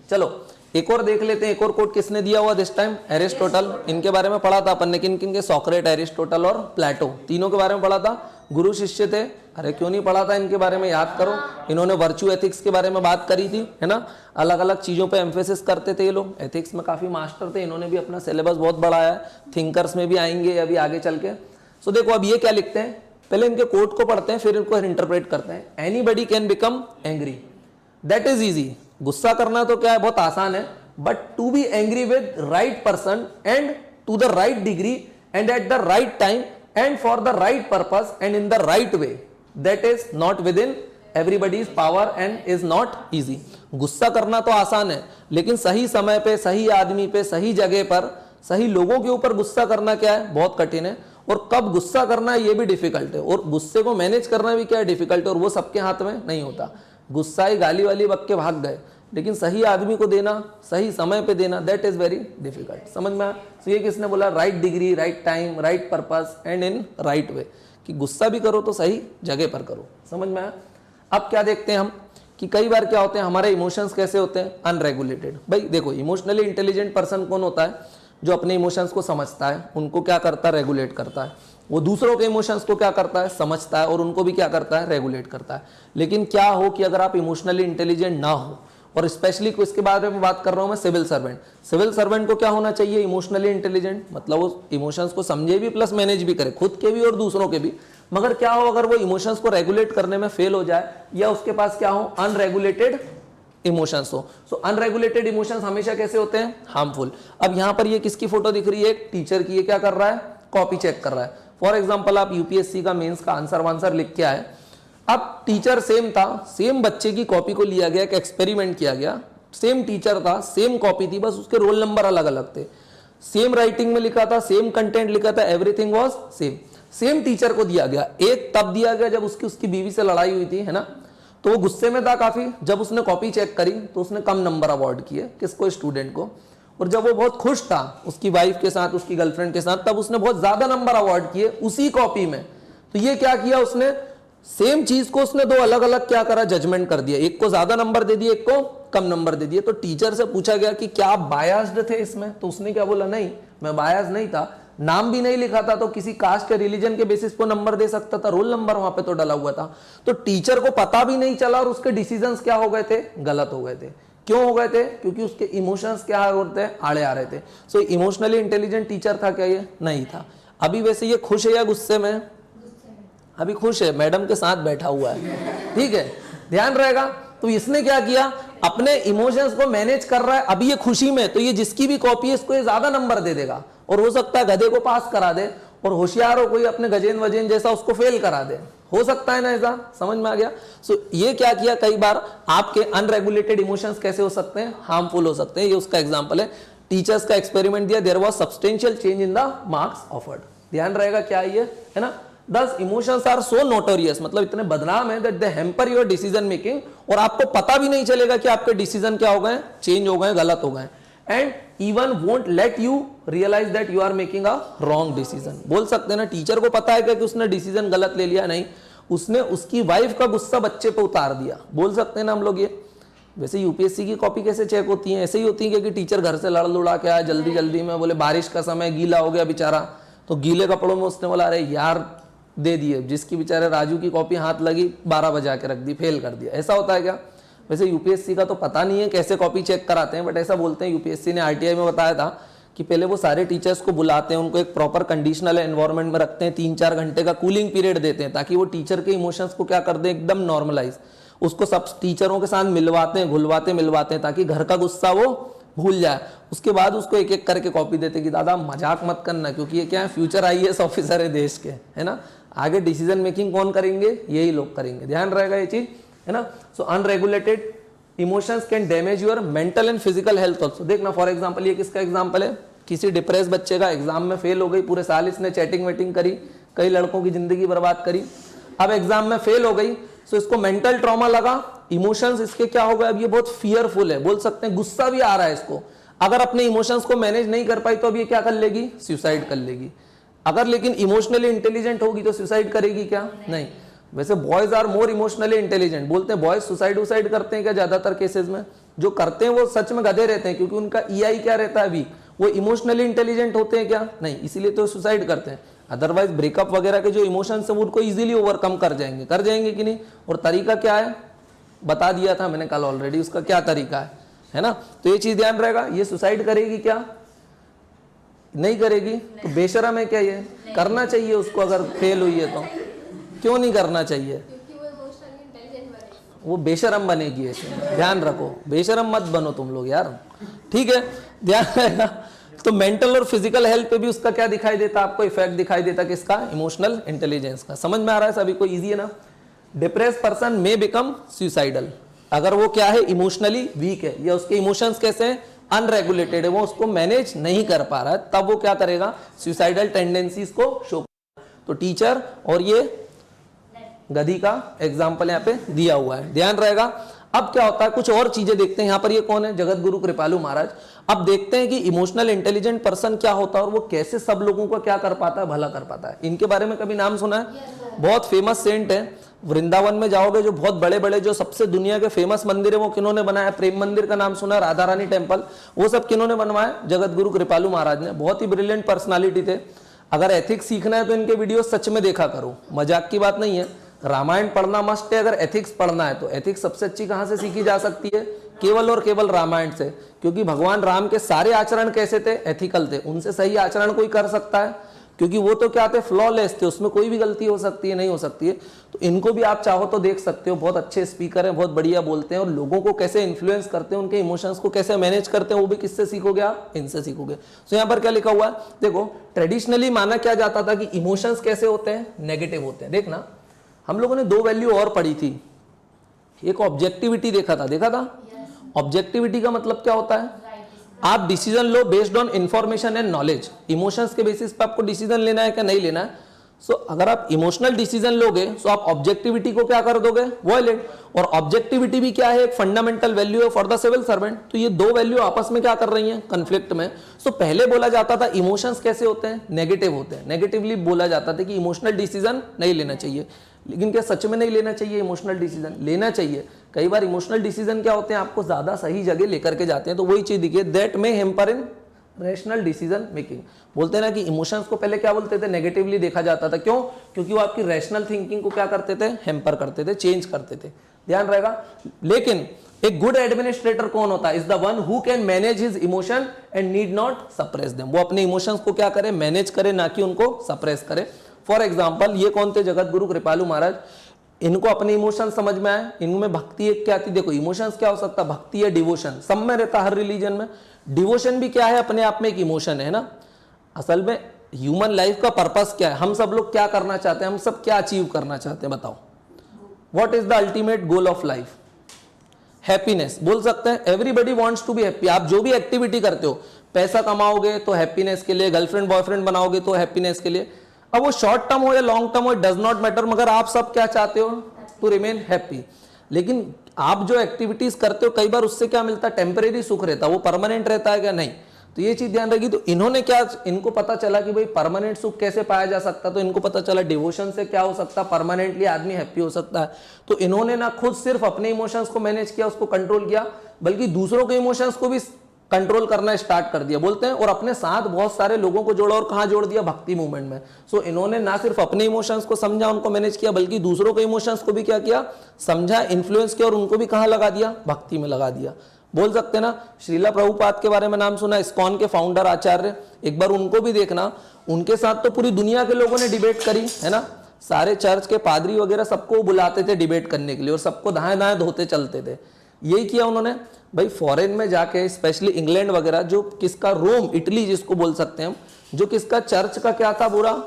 चलो एक और देख लेते हैं। एक और कोट किसने दिया हुआ दिस टाइम? एरिस्टोटल। इनके बारे में पढ़ा था अपन ने, किन किन के? सॉक्रेट, एरिस्टोटल और प्लेटो, तीनों के बारे में पढ़ा था। गुरु शिष्य थे। अरे क्यों नहीं पढ़ा था इनके बारे में? याद करो। इन्होंने वर्च्यू एथिक्स के बारे में बात करी थी, है ना। अलग अलग चीजों पे एम्फेसिस करते थे ये लोग। एथिक्स में काफी मास्टर थे। इन्होंने भी अपना सिलेबस बहुत बढ़ाया है। थिंकर्स में भी आएंगे अभी आगे चल के। सो देखो अब ये क्या लिखते हैं, पहले इनके कोट को पढ़ते हैं, फिर इनको इंटरप्रेट करते हैं। Anybody can become angry, that is easy. गुस्सा करना तो क्या है? बहुत आसान है। But to be angry with right person and to the right degree and at the right time and for the right purpose and in the right way, that is not within everybody's power and is not easy. गुस्सा करना तो आसान है, लेकिन सही समय पे, सही आदमी पे, सही जगह पर, सही लोगों के ऊपर गुस्सा करना क्या है? बहुत कठिन है। और कब गुस्सा करना है ये भी डिफिकल्ट है, और गुस्से को मैनेज करना भी क्या है? डिफिकल्ट है। और वो सबके हाथ में नहीं होता। गुस्सा ही गाली वाली बक के भाग गए, लेकिन सही आदमी को देना, सही समय पे देना, दैट इज वेरी डिफिकल्ट। समझ में आया? तो ये किसने बोला? Right degree, right time, right purpose and in right way, कि गुस्सा भी करो तो सही जगह पर करो। समझ में आया? अब क्या देखते हैं हम कि कई बार क्या होते हैं, हमारे इमोशंस कैसे होते हैं? अनरेगुलेटेड। भाई देखो, इमोशनली इंटेलिजेंट पर्सन कौन होता है? जो अपने इमोशंस को समझता है, उनको क्या करता है? रेगुलेट करता है। वो दूसरों के इमोशंस को क्या करता है? समझता है, और उनको भी क्या करता है? रेगुलेट करता है। लेकिन क्या हो कि अगर आप इमोशनली इंटेलिजेंट ना हो, और स्पेशली इसके बारे में बात कर रहा हूं मैं, सिविल सर्वेंट। सिविल सर्वेंट को क्या होना चाहिए? इमोशनली इंटेलिजेंट, मतलब वो इमोशंस को समझे भी प्लस मैनेज भी करे, खुद के भी और दूसरों के भी। मगर क्या हो अगर वो इमोशंस को रेगुलेट करने में फेल हो जाए, या उसके पास क्या हो? अनरेगुलेटेड इमोशंस हो। सो अनरेगुलेटेड इमोशंस हमेशा कैसे होते हैं? हार्मफुल। अब यहां पर ये किसकी फोटो दिख रही है? एक टीचर की। ये क्या कर रहा है? कॉपी चेक कर रहा है। फॉर एग्जाम्पल, आप यूपीएससी का मेंस का आंसर लिख के आए। अब टीचर सेम था, सेम बच्चे की कॉपी को लिया गया, एक एक्सपेरिमेंट किया गया। सेम टीचर था, सेम कॉपी थी, बस उसके रोल नंबर अलग अलग थे। सेम राइटिंग में लिखा था, सेम कंटेंट लिखा था, everything was same. Same teacher को दिया गया। एक तब दिया गया जब उसकी बीवी से लड़ाई हुई थी, है ना। तो वो गुस्से में था काफी। जब उसने कॉपी चेक करी तो उसने कम नंबर अवॉर्ड किए। किसको? स्टूडेंट को। और जब वो बहुत खुश था उसकी वाइफ के साथ, उसकी गर्लफ्रेंड के साथ, तब उसने बहुत ज्यादा नंबर अवॉर्ड किए उसी कॉपी में। तो ये क्या किया उसने? सेम चीज को उसने दो अलग अलग क्या करा, जजमेंट कर दिया, एक को ज्यादा नंबर दे दिए, एक को कम नंबर दे दिए। तो टीचर से पूछा गया कि क्या आप बायस्ड थे इसमें, तो उसने क्या बोला, नहीं मैं बायस नहीं था, नाम भी नहीं लिखा था, तो किसी कास्ट या रिलीजन के बेसिस पर नंबर दे सकता था, रोल नंबर वहां पे तो डला हुआ था। तो टीचर को पता भी नहीं चला और उसके डिसीजंस क्या हो गए थे, गलत हो गए थे। क्यों हो गए थे, क्योंकि उसके इमोशंस क्या होते हैं, आड़े आ रहे थे। सो इमोशनली इंटेलिजेंट टीचर था क्या, ये नहीं था। अभी वैसे ये खुश है या गुस्से में, अभी खुश है, मैडम के साथ बैठा हुआ है, ठीक है, ध्यान रहेगा। तो इसने क्या किया, अपने इमोशंस को मैनेज कर रहा है, अभी ये खुशी में, तो ये जिसकी भी कॉपी है इसको ये ज्यादा नंबर दे देगा, और हो सकता है गधे को पास करा दे, और होशियार हो कोई अपने गजेन वजेन जैसा उसको फेल करा दे, हो सकता है ना, ऐसा समझ में आ गया। सो ये क्या किया, कई बार आपके अनरेगुलेटेड इमोशंस कैसे हो सकते हैं, हार्मफुल हो सकते हैं। ये उसका एग्जांपल है, टीचर्स का एक्सपेरिमेंट दिया, there was substantial change in the marks offered. ध्यान रहेगा क्या ये है ना। Thus emotions are so notorious, मतलब इतने बदनाम है that they hamper your decision making, और आपको पता भी नहीं चलेगा कि आपके डिसीजन क्या हो गए, चेंज हो गए, गलत हो गए, and even won't let you realise that you are making a wrong decision. बोल सकते हैं ना, टीचर को पता है कि उसने डिसीजन गलत ले लिया, नहीं, उसने उसकी वाइफ का गुस्सा बच्चे पे उतार दिया, बोल सकते हैं ना हम लोग ये। वैसे यूपीएससी की कॉपी कैसे चेक होती है, ऐसे ही होती है कि टीचर घर से लड़ लुड़ा के आया जल्दी जल्दी में, बोले बारिश का समय, गीला हो गया बेचारा, तो गीले कपड़ों में उसने बोला अरे यार दे दिए, जिसकी बेचारे राजू की कॉपी हाथ लगी 12 बजा के रख दी, फेल कर दिया। ऐसा होता है क्या, वैसे यूपीएससी का तो पता नहीं है कैसे कॉपी चेक कराते हैं, बट ऐसा बोलते हैं, यूपीएससी ने आरटीआई में बताया था कि पहले वो सारे टीचर्स को बुलाते हैं, उनको एक प्रॉपर कंडीशनल एनवायरनमेंट में रखते हैं, 3-4 घंटे का कूलिंग पीरियड देते हैं, ताकि वो टीचर के इमोशंस को क्या कर दें, एकदम नॉर्मलाइज, उसको सब टीचरों के साथ मिलवाते हैं, घुलवाते मिलवाते हैं, ताकि घर का गुस्सा वो भूल जाए। उसके बाद उसको एक एक करके कॉपी देते कि दादा मजाक मत करना, क्योंकि ये क्या है, फ्यूचर आईएएस ऑफिसर है देश के, है ना, आगे डिसीजन मेकिंग कौन करेंगे, यही लोग करेंगे, ध्यान रहेगा ये चीज, है ना। So unregulated emotions can damage your mental and physical health also. देखना फॉर एग्जांपल, ये किसका एग्जांपल है, किसी डिप्रेस बच्चे का, एग्जाम में फेल हो गई, पूरे साल इसने चैटिंग वेटिंग करी, कई लड़कों की जिंदगी बर्बाद करी, अब एग्जाम में फेल हो गई, सो इसको मेंटल ट्रॉमा लगा, इमोशंस इसके क्या हो गए, अब ये बहुत फियरफुल है, बोल सकते हैं गुस्सा भी आ रहा है इसको, अगर अपने इमोशंस को मैनेज नहीं कर पाई तो अब ये क्या कर लेगी, सुसाइड कर लेगी। अगर लेकिन इमोशनली इंटेलिजेंट होगी तो सुसाइड करेगी क्या, नहीं। वैसे boys are more emotionally intelligent, बोलते हैं बॉयज सुसाइड करते हैं क्या, ज्यादातर केसेस में जो करते हैं वो सच में गधे रहते हैं, क्योंकि उनका ईआई क्या रहता है वीक, वो इमोशनली इंटेलिजेंट होते हैं क्या, नहीं, इसीलिए तो सुसाइड करते हैं। अदरवाइज ब्रेकअप वगैरह के जो इमोशंस है वो उनको इजीली ओवरकम कर जाएंगे कि नहीं। और तरीका क्या है, बता दिया था मैंने कल ऑलरेडी, उसका क्या तरीका है ना। तो ये चीज ध्यान रहेगा, ये सुसाइड करेगी क्या, नहीं करेगी, तो बेशरम है क्या, ये करना चाहिए उसको, अगर फेल हुई है तो क्यों नहीं करना चाहिए,
क्योंकि वो इमोशनली इंटेलिजेंट बनेगी,
वो बेशरम बनेगी, ऐसे ध्यान रखो, बेशरम मत बनो तुम लोग यार, ठीक है, ध्यान रहेगा। तो मेंटल और फिजिकल हेल्थ पे भी उसका क्या दिखाई देता, आपको इफेक्ट दिखाई देता किसका, इमोशनल इंटेलिजेंस का। समझ में आ रहा है सभी को, इजी है ना। Depress person may become suicidal, अगर वो क्या है, इमोशनली वीक है, या उसके इमोशंस कैसे हैं, अनरेगुलेटेड है, वो उसको मैनेज नहीं कर पा रहा है, तब वो क्या करेगा, सुसाइडल टेंडेंसीज को शो करेगा। तो टीचर और ये गधी का एग्जाम्पल यहाँ पे दिया हुआ है, ध्यान रहेगा। अब क्या होता है, कुछ और चीजें देखते हैं यहाँ पर, ये कौन है, जगत गुरु कृपालु महाराज। अब देखते हैं कि इमोशनल इंटेलिजेंट पर्सन क्या होता है और वो कैसे सब लोगों को क्या कर पाता है, भला कर पाता है। इनके बारे में कभी नाम सुना है, बहुत फेमस सेंट है, वृंदावन में जाओगे जो बहुत बड़े बड़े जो सबसे दुनिया के फेमस मंदिर है वो किन्होंने बनाया, प्रेम मंदिर का नाम सुना, राधा रानी टेम्पल, वो सब किन्होंने बनवाया, जगत गुरु कृपालु महाराज ने। बहुत ही ब्रिलियंट पर्सनालिटी थे। अगर एथिक्स सीखना है तो इनके वीडियो सच में देखा करो, मजाक की बात नहीं है। रामायण पढ़ना मस्ट है, अगर एथिक्स पढ़ना है तो एथिक्स सबसे अच्छी कहां से सीखी जा सकती है, केवल और केवल रामायण से, क्योंकि भगवान राम के सारे आचरण कैसे थे, एथिकल थे। उनसे सही आचरण कोई कर सकता है, क्योंकि वो तो क्या थे, फ्लॉलेस थे, उसमें कोई भी गलती हो सकती है, नहीं हो सकती है। तो इनको भी आप चाहो तो देख सकते हो, बहुत अच्छे स्पीकर हैं, बहुत बढ़िया बोलते हैं, और लोगों को कैसे इन्फ्लुएंस करते हैं, उनके इमोशंस को कैसे मैनेज करते हैं, वो भी किससे सीखोगे आप, इनसे सीखोगे। तो यहाँ पर क्या लिखा हुआ है, देखो, ट्रेडिशनली माना क्या जाता था कि इमोशंस कैसे होते हैं, नेगेटिव होते हैं। देखना, हम लोगों ने 2 वैल्यू और पढ़ी थी, एक ऑब्जेक्टिविटी देखा था। ऑब्जेक्टिविटी का मतलब क्या होता है, आप decision low based on information and knowledge. Emotions के बेसिस पे आपको डिसीजन लेना है क्या, नहीं लेना है। सो अगर आप इमोशनल डिसीजन लोगे तो आप ऑब्जेक्टिविटी को क्या कर दोगे, वॉयलेट। और ऑब्जेक्टिविटी भी क्या है, एक फंडामेंटल वैल्यू है फॉर द सिविल सर्वेंट। तो ये 2 वैल्यू आपस में क्या कर रही हैं, कंफ्लिक्ट में। सो पहले बोला जाता था इमोशंस कैसे होते हैं, नेगेटिव होते हैं, नेगेटिवली बोला जाता था कि इमोशनल डिसीजन नहीं लेना चाहिए। लेकिन क्या सच में नहीं लेना चाहिए इमोशनल डिसीजन? लेना चाहिए। कई बार इमोशनल डिसीजन क्या होते हैं, आपको ज्यादा सही जगह लेकर के जाते हैं। तो वही चीज दिखिए, that may hamper in rational decision making. बोलते हैं ना कि इमोशंस को पहले क्या बोलते थे, नेगेटिवली देखा जाता था। क्यों? क्योंकि वो आपकी रैशनल थिंकिंग को क्या करते थे, हेम्पर करते थे, चेंज करते थे। ध्यान रहेगा। लेकिन एक गुड एडमिनिस्ट्रेटर कौन होता है? Is the one who can manage his emotion and need not suppress them. वो अपने इमोशंस को क्या करे, मैनेज करे, ना कि उनको सप्रेस करे। फॉर एग्जाम्पल, ये कौन थे? जगत गुरु कृपालु महाराज। इनको अपने इमोशन समझ में आए, इनमें भक्ति एक क्या थी? देखो, इमोशंस क्या हो सकता है, भक्ति या डिवोशन, सब में रहता हर रिलीजन में। डिवोशन भी क्या है, अपने आप में एक इमोशन है ना। असल में ह्यूमन लाइफ का पर्पस क्या है, हम सब लोग क्या करना चाहते हैं, हम सब क्या अचीव करना चाहते हैं, बताओ। What is the ultimate goal of life? Happiness. बोल सकते हैं everybody wants to be happy. आप जो भी एक्टिविटी करते हो, पैसा कमाओगे तो हैप्पीनेस के लिए, गर्लफ्रेंड बॉयफ्रेंड बनाओगे तो हैप्पीनेस के लिए। अब वो शॉर्ट टर्म हो या लॉन्ग टर्म हो, डज नॉट मैटर, मगर आप सब क्या चाहते हो? To remain happy. लेकिन आप जो एक्टिविटीज करते हो, कई बार उससे क्या मिलता है, टेम्परेरी सुख रहता है, वो परमानेंट रहता है क्या? नहीं। तो ये चीज ध्यान रखिए। तो इन्होंने क्या, इनको पता चला कि भाई परमानेंट सुख कैसे पाया जा सकता, तो इनको पता चला डिवोशन से क्या हो सकता, परमानेंटली आदमी हैप्पी हो सकता है। तो इन्होंने ना खुद सिर्फ अपने इमोशंस को मैनेज किया, उसको कंट्रोल किया, बल्कि दूसरों के इमोशंस को भी कंट्रोल करना स्टार्ट कर दिया, बोलते हैं। और अपने साथ बहुत सारे लोगों को जोड़ा, और कहां जोड़ दिया? भक्ति मूवमेंट में। सो इन्होंने ना सिर्फ अपने इमोशंस को समझा, उनको मैनेज किया, बल्कि दूसरों के इमोशंस को भी क्या किया, समझा, इन्फ्लुएंस किया, और उनको भी कहां लगा दिया? भक्ति में लगा दिया। बोल सकते हैं ना, श्रीला प्रभुपाद के बारे में नाम सुना, इस्कॉन के फाउंडर आचार्य। एक बार उनको भी देखना, उनके साथ तो पूरी दुनिया के लोगों ने डिबेट करी है ना। सारे चर्च के पादरी वगैरह सबको बुलाते थे डिबेट करने के लिए, और सबको दाएं दाएं धोते चलते थे। यही किया उन्होंने भाई। फॉरेन में जाके, स्पेशली इंग्लैंड वगैरह, जो किसका, रोम, इटली जिसको बोल सकते हैं हम, जो किसका चर्च का क्या था, पूरा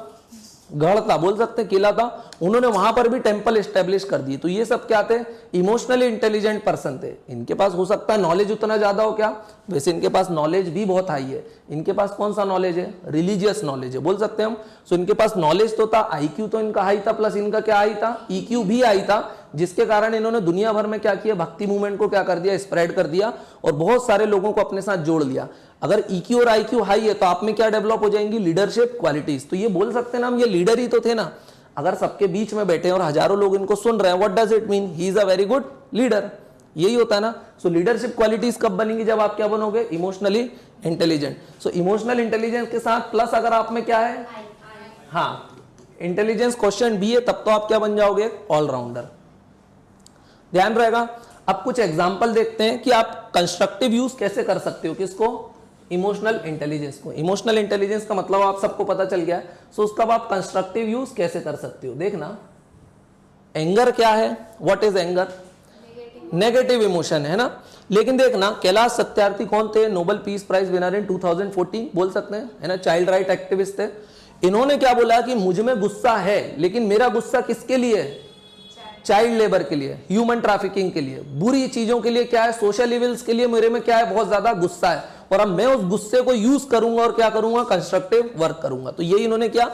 गढ़ था, बोल सकते हैं किला था, उन्होंने वहां पर भी टेंपल एस्टेब्लिश कर दिए। तो ये सब क्या थे? इमोशनली इंटेलिजेंट पर्सन थे। इनके पास हो सकता है नॉलेज उतना ज्यादा हो क्या, वैसे इनके पास नॉलेज भी बहुत हाई है। इनके पास कौन सा नॉलेज है? रिलीजियस नॉलेज है, बोल सकते हैं हम। सो इनके पास नॉलेज तो था, आईक्यू तो इनका हाई था, प्लस इनका क्या हाई था, ईक्यू भी हाई था, जिसके कारण इन्होंने दुनिया भर में क्या किया, भक्ति मूवमेंट को क्या कर दिया, स्प्रेड कर दिया, और बहुत सारे लोगों को अपने साथ जोड़ लिया। अगर ईक्यू और आईक्यू हाई है तो आप में क्या डेवलप हो जाएंगी? Leadership qualities. तो ये बोल सकते हैं ना हम, ये लीडर ही तो थे ना। अगर सबके बीच में बैठे और हजारों लोग इनको सुन रहे हैं, what does it mean? He is a very good leader. यही होता है ना। सो लीडरशिप क्वालिटीज कब बनेंगी? जब आप क्या बनोगे? Emotionally intelligent. So emotional intelligence के साथ प्लस अगर आप में क्या है, हाँ, इंटेलिजेंस क्वेश्चन बी है, तब तो आप क्या बन जाओगे? ऑलराउंडर। ध्यान रहेगा। अब कुछ एग्जाम्पल देखते हैं कि आप कंस्ट्रक्टिव यूज कैसे कर सकते हो। किसको? इमोशनल इंटेलिजेंस को। इमोशनल इंटेलिजेंस का मतलब आप सबको पता चल गया है। सो उसका आप कंस्ट्रक्टिव यूज कैसे कर सकते हो, देखना। एंगर क्या है? What is anger? Negative emotion है ना। लेकिन देखना, कैलाश सत्यार्थी कौन थे? Nobel peace prize winner in 2014, बोल सकते हैं, है ना, चाइल्ड राइट एक्टिविस्ट थे। इन्होंने क्या बोला कि मुझ में गुस्सा है, लेकिन मेरा गुस्सा किसके लिए है? चाइल्ड लेबर के लिए, ह्यूमन ट्रैफिकिंग के लिए, बुरी चीजों के लिए, क्या है, सोशल इविल्स के लिए मेरे में क्या है, बहुत ज्यादा गुस्सा है, और अब मैं उस गुस्से को यूज करूंगा और क्या करूंगा? कंस्ट्रक्टिव वर्क करूंगा। तो ये इन्होंने क्या,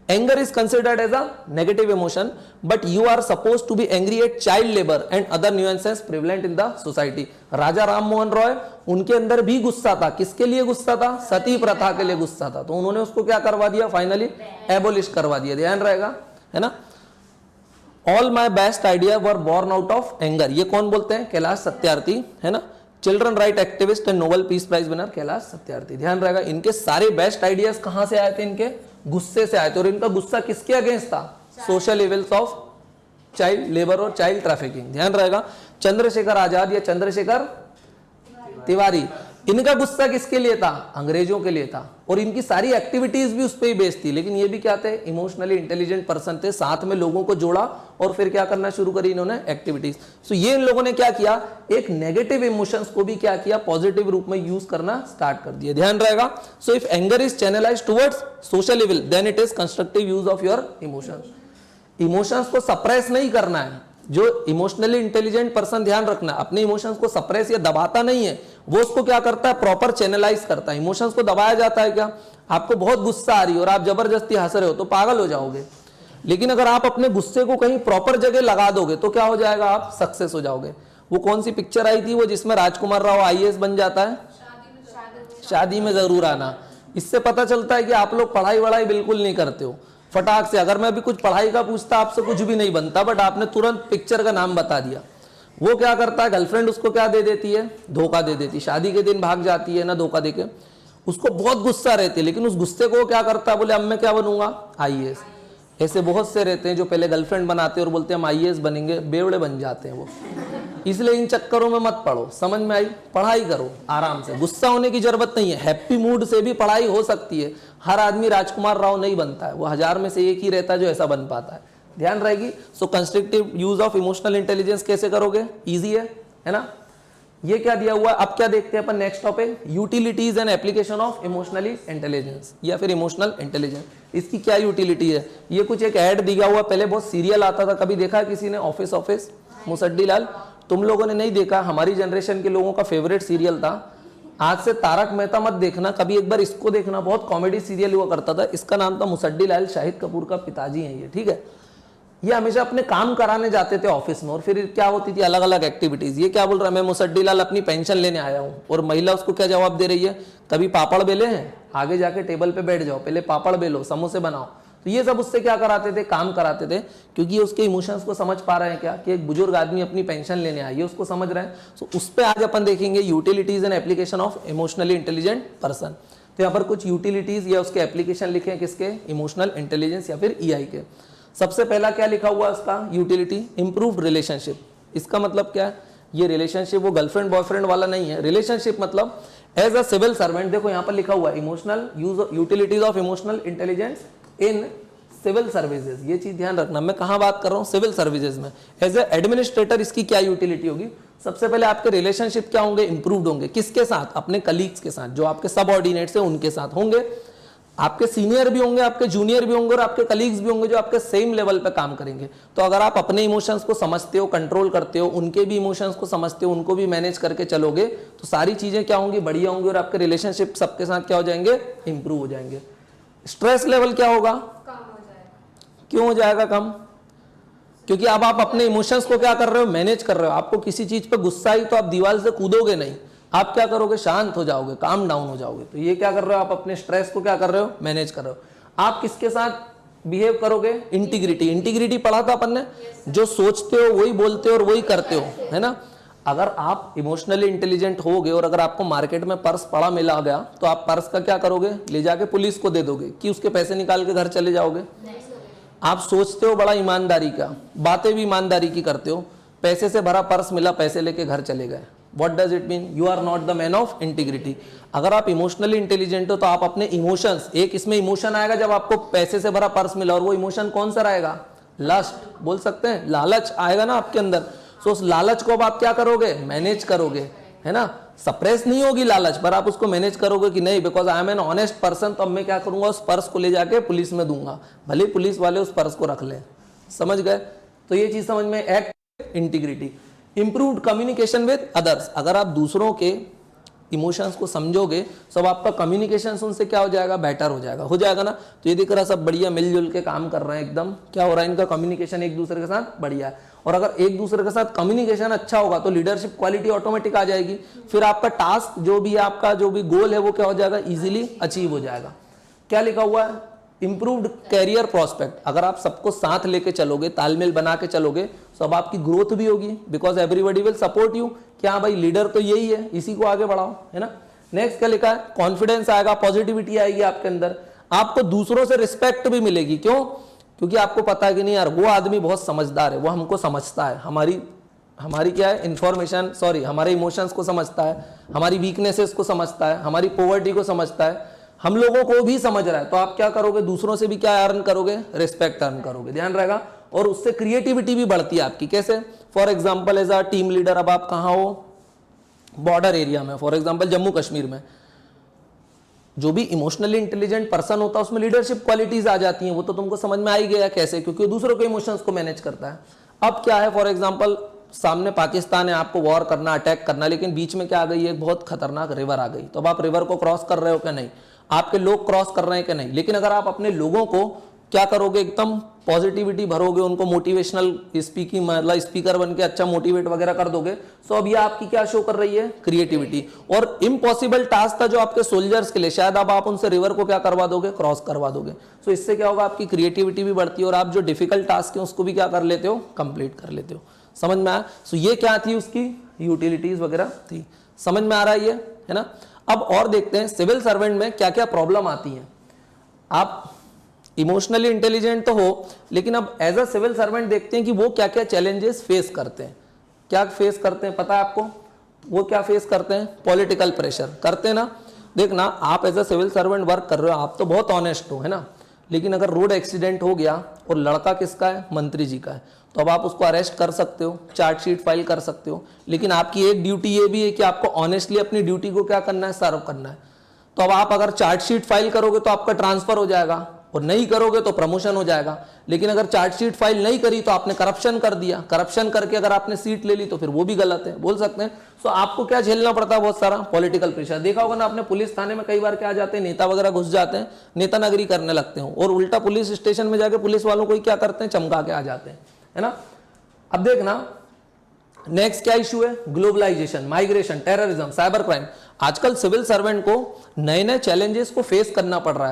anger is considered as a negative emotion, but you are suppose to be angry at child labour and other nuances prevalent in the society. Raja Ram Mohan Roy, उनके अंदर भी गुस्सा था। किसके लिए गुस्सा था? सती प्रथा के लिए गुस्सा था। तो उन्होंने उसको क्या करवा दिया? फाइनली एबोलिश करवा दिया। ध्यान रहेगा, है ना। All my best idea were born out of anger. ये कौन बोलते हैं? कैलाश सत्यार्थी, है ना, children right activist and Nobel peace prize winner Kailash Satyarthi. ध्यान रहेगा, इनके सारे बेस्ट आइडियाज कहां से आए थे? इनके गुस्से से आए थे। और इनका गुस्सा किसके अगेंस्ट था? Social evils of child labour और चाइल्ड ट्रैफिकिंग। ध्यान रहेगा। चंद्रशेखर आजाद या चंद्रशेखर तिवारी, इनका गुस्सा किसके लिए था? अंग्रेजों के लिए था। और इनकी सारी एक्टिविटीज भी उस पर ही बेस्ड थी। लेकिन ये भी क्या थे? इमोशनली इंटेलिजेंट पर्सन थे। साथ में लोगों को जोड़ा और फिर क्या करना शुरू करी इन्होंने? एक्टिविटीज। सो ये इन लोगों ने क्या किया? एक नेगेटिव इमोशंस को भी क्या किया? पॉजिटिव रूप में यूज करना स्टार्ट कर दिया। ध्यान रहेगा। So if anger is channelised towards social evil, then it is constructive use of your emotions. Emotions को सप्रेस नहीं करना है। जो इमोशनली इंटेलिजेंट पर्सन, ध्यान रखना, अपने इमोशंस को सप्रेस या दबाता नहीं है, वो उसको क्या करता है? प्रॉपर चैनलाइज करता है। इमोशंस को दबाया जाता है क्या? आपको बहुत गुस्सा आ रही है और आप जबरदस्ती हंस रहे हो तो पागल हो जाओगे। लेकिन अगर आप अपने गुस्से को कहीं प्रॉपर जगह लगा दोगे तो क्या हो जाएगा? आप सक्सेस हो जाओगे। वो कौन सी पिक्चर आई थी वो जिसमें राजकुमार राव आईएएस बन जाता है? शादी में जरूर आना। इससे पता चलता है कि आप लोग पढ़ाई वढ़ाई बिल्कुल नहीं करते हो। फटाक से। अगर मैं अभी कुछ पढ़ाई का पूछता आपसे कुछ भी नहीं बनता, बट आपने तुरंत पिक्चर का नाम बता दिया। वो क्या करता है, गर्लफ्रेंड उसको क्या दे देती है, धोखा दे देती है, शादी के दिन भाग जाती है ना धोखा देके। उसको बहुत गुस्सा रहती है, लेकिन उस गुस्से को क्या करता है, बोले अब मैं क्या बनूंगा, आईएएस। ऐसे बहुत से रहते हैं जो पहले गर्लफ्रेंड बनाते हैं और बोलते हैं हम आईएएस बनेंगे, बेवड़े बन जाते हैं वो। इसलिए इन चक्करों में मत पढ़ो, समझ में आई, पढ़ाई करो आराम से, गुस्सा होने की जरूरत नहीं है। हैप्पी मूड से भी पढ़ाई हो सकती है। हर आदमी राजकुमार राव नहीं बनता है, वो 1000 में से एक ही रहता है जो ऐसा बन पाता है, ध्यान रहेगी। So constructive use of emotional intelligence कैसे करोगे, इजी है ना। ये क्या दिया हुआ है, अब क्या देखते हैं अपन next topic, utilities and application of emotionally intelligence या फिर इमोशनल इंटेलिजेंस। इसकी क्या यूटिलिटी है, ये कुछ एक ऐड दिया हुआ, पहले बहुत सीरियल आता था, कभी देखा किसी ने, ऑफिस ऑफिस, मुसड्डी लाल, तुम लोगों ने नहीं देखा, हमारी जनरेशन के लोगों का फेवरेट सीरियल था। आज से तारक मेहता मत देखना, कभी एक बार इसको देखना, बहुत कॉमेडी सीरियल हुआ करता था, इसका नाम था मुसड्डी लाल, शाहिद कपूर का पिताजी हैं ये, ठीक है। ये हमेशा अपने काम कराने जाते थे ऑफिस में, और फिर क्या होती थी अलग अलग एक्टिविटीज। ये क्या बोल रहा है, मैं मुसड्डी लाल अपनी पेंशन लेने आया हूँ, और महिला उसको क्या जवाब दे रही है, कभी पापड़ बेले हैं, आगे जाके टेबल पे बैठ जाओ, पहले पापड़ बेलो, समोसे बनाओ। तो ये सब उससे क्या कराते थे, काम कराते थे, क्योंकि ये उसके इमोशंस को समझ पा रहे हैं क्या, कि एक बुजुर्ग आदमी अपनी पेंशन लेने आए, ये उसको समझ रहे हैं। सो उस पर आज अपन देखेंगे utilities and application of emotionally intelligent person. तो यहाँ पर कुछ यूटिलिटीज या उसके एप्लीकेशन लिखे हैं, किसके, इमोशनल इंटेलिजेंस या फिर ईआई के। सबसे पहला क्या लिखा हुआ है उसका यूटिलिटी, इंप्रूव्ड रिलेशनशिप। इसका मतलब क्या है, ये रिलेशनशिप वो गर्लफ्रेंड बॉयफ्रेंड वाला नहीं है, रिलेशनशिप मतलब एज अ सिविल सर्वेंट। देखो यहाँ पर लिखा हुआ है emotional utilities of emotional intelligence in civil services. ये चीज ध्यान रखना, मैं कहां बात कर रहा हूं, सिविल सर्विसेज में। एज ए एडमिनिस्ट्रेटर इसकी क्या यूटिलिटी होगी, सबसे पहले आपके रिलेशनशिप क्या होंगे, इंप्रूव्ड होंगे। किसके साथ, अपने कलीग्स के साथ, जो आपके सबऑर्डिनेट्स हैं उनके साथ होंगे। आपके सीनियर भी होंगे, आपके जूनियर भी होंगे, और आपके कलीग्स भी होंगे जो आपके सेम लेवल पे काम करेंगे। तो अगर आप अपने इमोशंस को समझते हो, कंट्रोल करते हो, उनके भी इमोशंस को समझते हो, उनको भी मैनेज करके चलोगे, तो सारी चीजें क्या होंगी, बढ़िया होंगी, और आपके रिलेशनशिप सबके साथ क्या हो जाएंगे, इंप्रूव हो जाएंगे। स्ट्रेस लेवल क्या होगा,
कम हो जाएगा।
क्यों हो जाएगा कम, क्योंकि अब आप अपने इमोशंस को क्या कर रहे हो, मैनेज कर रहे हो। आपको किसी चीज पे गुस्सा आई तो आप दीवार से कूदोगे नहीं, आप क्या करोगे, शांत हो जाओगे, काम डाउन हो जाओगे। तो ये क्या कर रहे हो, आप अपने स्ट्रेस को क्या कर रहे हो, मैनेज कर रहे हो। आप किसके साथ बिहेव करोगे, इंटीग्रिटी। इंटीग्रिटी पढ़ा था अपन ने, जो सोचते हो वही बोलते हो और वही करते हो, है ना। अगर आप इमोशनली इंटेलिजेंट होगे और अगर आपको मार्केट में पर्स पड़ा मिला गया, तो आप पर्स का क्या करोगे, ले जाके पुलिस को दे दोगे कि उसके पैसे निकाल के घर चले जाओगे। आप सोचते हो बड़ा ईमानदारी का, बातें भी ईमानदारी की करते हो, पैसे से भरा पर्स मिला, पैसे लेके घर चले गए। What does it mean? You are not the man of integrity. अगर आप इमोशनली इंटेलिजेंट हो तो आप अपने इमोशंस, एक इसमें इमोशन आएगा जब आपको पैसे से भरा पर्स मिला, और वो इमोशन कौन सा रहेगा, लस्ट बोल सकते हैं, लालच आएगा ना आपके अंदर। सो उस लालच को अब आप क्या करोगे, मैनेज करोगे, है ना। सप्रेस नहीं होगी लालच, पर आप उसको मैनेज करोगे कि नहीं, because I am an honest person, तो अब मैं क्या करूंगा, उस पर्स को ले जाके पुलिस में दूंगा, भले पुलिस वाले उस पर्स को रख लें। समझ गए, तो ये चीज समझ में, act integrity. Improved communication with others, अगर आप दूसरों के इमोशंस को समझोगे तो आपका कम्युनिकेशन उनसे क्या हो जाएगा, बेटर हो जाएगा ना। तो ये दिख रहा सब बढ़िया मिलजुल के काम कर रहे हैं, एकदम क्या हो रहा है, इनका कम्युनिकेशन एक दूसरे के साथ बढ़िया है। और अगर एक दूसरे के साथ कम्युनिकेशन अच्छा होगा तो लीडरशिप क्वालिटी ऑटोमेटिक आ जाएगी, फिर आपका टास्क जो भी है, आपका जो भी गोल है वो क्या हो जाएगा, इजीली अचीव हो जाएगा। क्या लिखा हुआ है, इंप्रूव्ड कैरियर प्रोस्पेक्ट। अगर आप सबको साथ लेके चलोगे, तालमेल बना के चलोगे, तो अब आपकी ग्रोथ भी होगी, because everybody will support you. क्या भाई, लीडर तो यही है, इसी को आगे बढ़ाओ, है ना। नेक्स्ट क्या लिखा है, कॉन्फिडेंस आएगा, पॉजिटिविटी आएगी आपके अंदर, आपको दूसरों से रिस्पेक्ट भी मिलेगी। क्यों, क्योंकि आपको पता है कि नहीं यार, वो आदमी बहुत समझदार है, वो हमको समझता है, हमारी क्या है इंफॉर्मेशन, सॉरी, हमारे इमोशंस को समझता है, हमारी वीकनेसेस को समझता है, हमारी पॉवर्टी को समझता है, हम लोगों को भी समझ रहा है। तो आप क्या करोगे, दूसरों से भी क्या अर्न करोगे, रिस्पेक्ट अर्न करोगे, ध्यान रहेगा। और उससे क्रिएटिविटी भी बढ़ती है आपकी। कैसे, for example as a team leader, अब आप कहाँ हो, बॉर्डर एरिया में, फॉर एग्जाम्पल जम्मू कश्मीर में, जो भी इमोशनली इंटेलिजेंट पर्सन होता है उसमें लीडरशिप क्वालिटीज आ जाती हैं। वो तो तुमको समझ में आ ही गया कैसे, क्योंकि वो दूसरों के इमोशंस को मैनेज करता है। अब क्या है, फॉर एग्जाम्पल सामने पाकिस्तान है, आपको वॉर करना, अटैक करना, लेकिन बीच में क्या आ गई, एक बहुत खतरनाक रिवर आ गई। तो अब आप रिवर को क्रॉस कर रहे हो क्या, नहीं, आपके लोग क्रॉस कर रहे हैं कि नहीं। लेकिन अगर आप अपने लोगों को क्या करोगे, एकदम पॉजिटिविटी भरोगे, उनको मोटिवेशनल स्पीकिंग मतलब स्पीकर बन के अच्छा मोटिवेट वगैरह कर दोगे। सो अब ये आपकी क्या शो कर रही है, क्रिएटिविटी। और इम्पॉसिबल टास्क था जो आपके सोल्जर्स के लिए, शायद अब आप उनसे रिवर को क्या करवा दोगे, क्रॉस करवा दोगे। सो इससे क्या होगा, आपकी क्रिएटिविटी भी बढ़ती है और आप जो डिफिकल्ट टास्क है उसको भी क्या कर लेते हो, कंप्लीट कर लेते हो। समझ में आया। सो ये क्या थी, उसकी यूटिलिटीज वगैरह थी। समझ में आ रहा है ये, है ना। अब और देखते हैं सिविल सर्वेंट में क्या क्या प्रॉब्लम आती है। आप इमोशनली इंटेलिजेंट तो हो, लेकिन अब एज अ सिविल सर्वेंट देखते हैं कि वो क्या क्या चैलेंजेस फेस करते हैं। क्या फेस करते हैं पता है आपको, वो क्या फेस करते हैं, पॉलिटिकल प्रेशर करते हैं ना। देखना, आप as a civil servant work कर रहे हो, आप तो बहुत ऑनेस्ट हो, है ना, लेकिन अगर रोड एक्सीडेंट हो गया और लड़का किसका है, मंत्री जी का है, तो अब आप उसको अरेस्ट कर सकते हो, चार्जशीट फाइल कर सकते हो, लेकिन आपकी एक ड्यूटी ये भी है कि आपको ऑनेस्टली अपनी ड्यूटी को क्या करना है, सर्व करना है। तो अब आप अगर चार्जशीट फाइल करोगे तो आपका ट्रांसफर हो जाएगा, और नहीं करोगे तो प्रमोशन हो जाएगा। लेकिन अगर चार्जशीट फाइल नहीं करी तो आपने करप्शन कर दिया, करप्शन करके अगर आपने सीट ले ली तो फिर वो भी गलत है, बोल सकते हैं। सो आपको क्या झेलना पड़ता है, बहुत सारा पॉलिटिकल प्रेशर। देखा होगा ना आपने, पुलिस थाने में कई बार क्या जाते हैं, नेता वगैरह घुस जाते हैं, नेता नगरी करने लगते हैं, और उल्टा पुलिस स्टेशन में जाके पुलिस वालों को क्या करते हैं, चमका के आ जाते हैं, है ना। अब देखना नेक्स्ट क्या इशू है, globalisation, migration, terrorism, cyber crime. आजकल सिविल सर्वेंट को नए नए चैलेंजेस को फेस करना पड़ रहा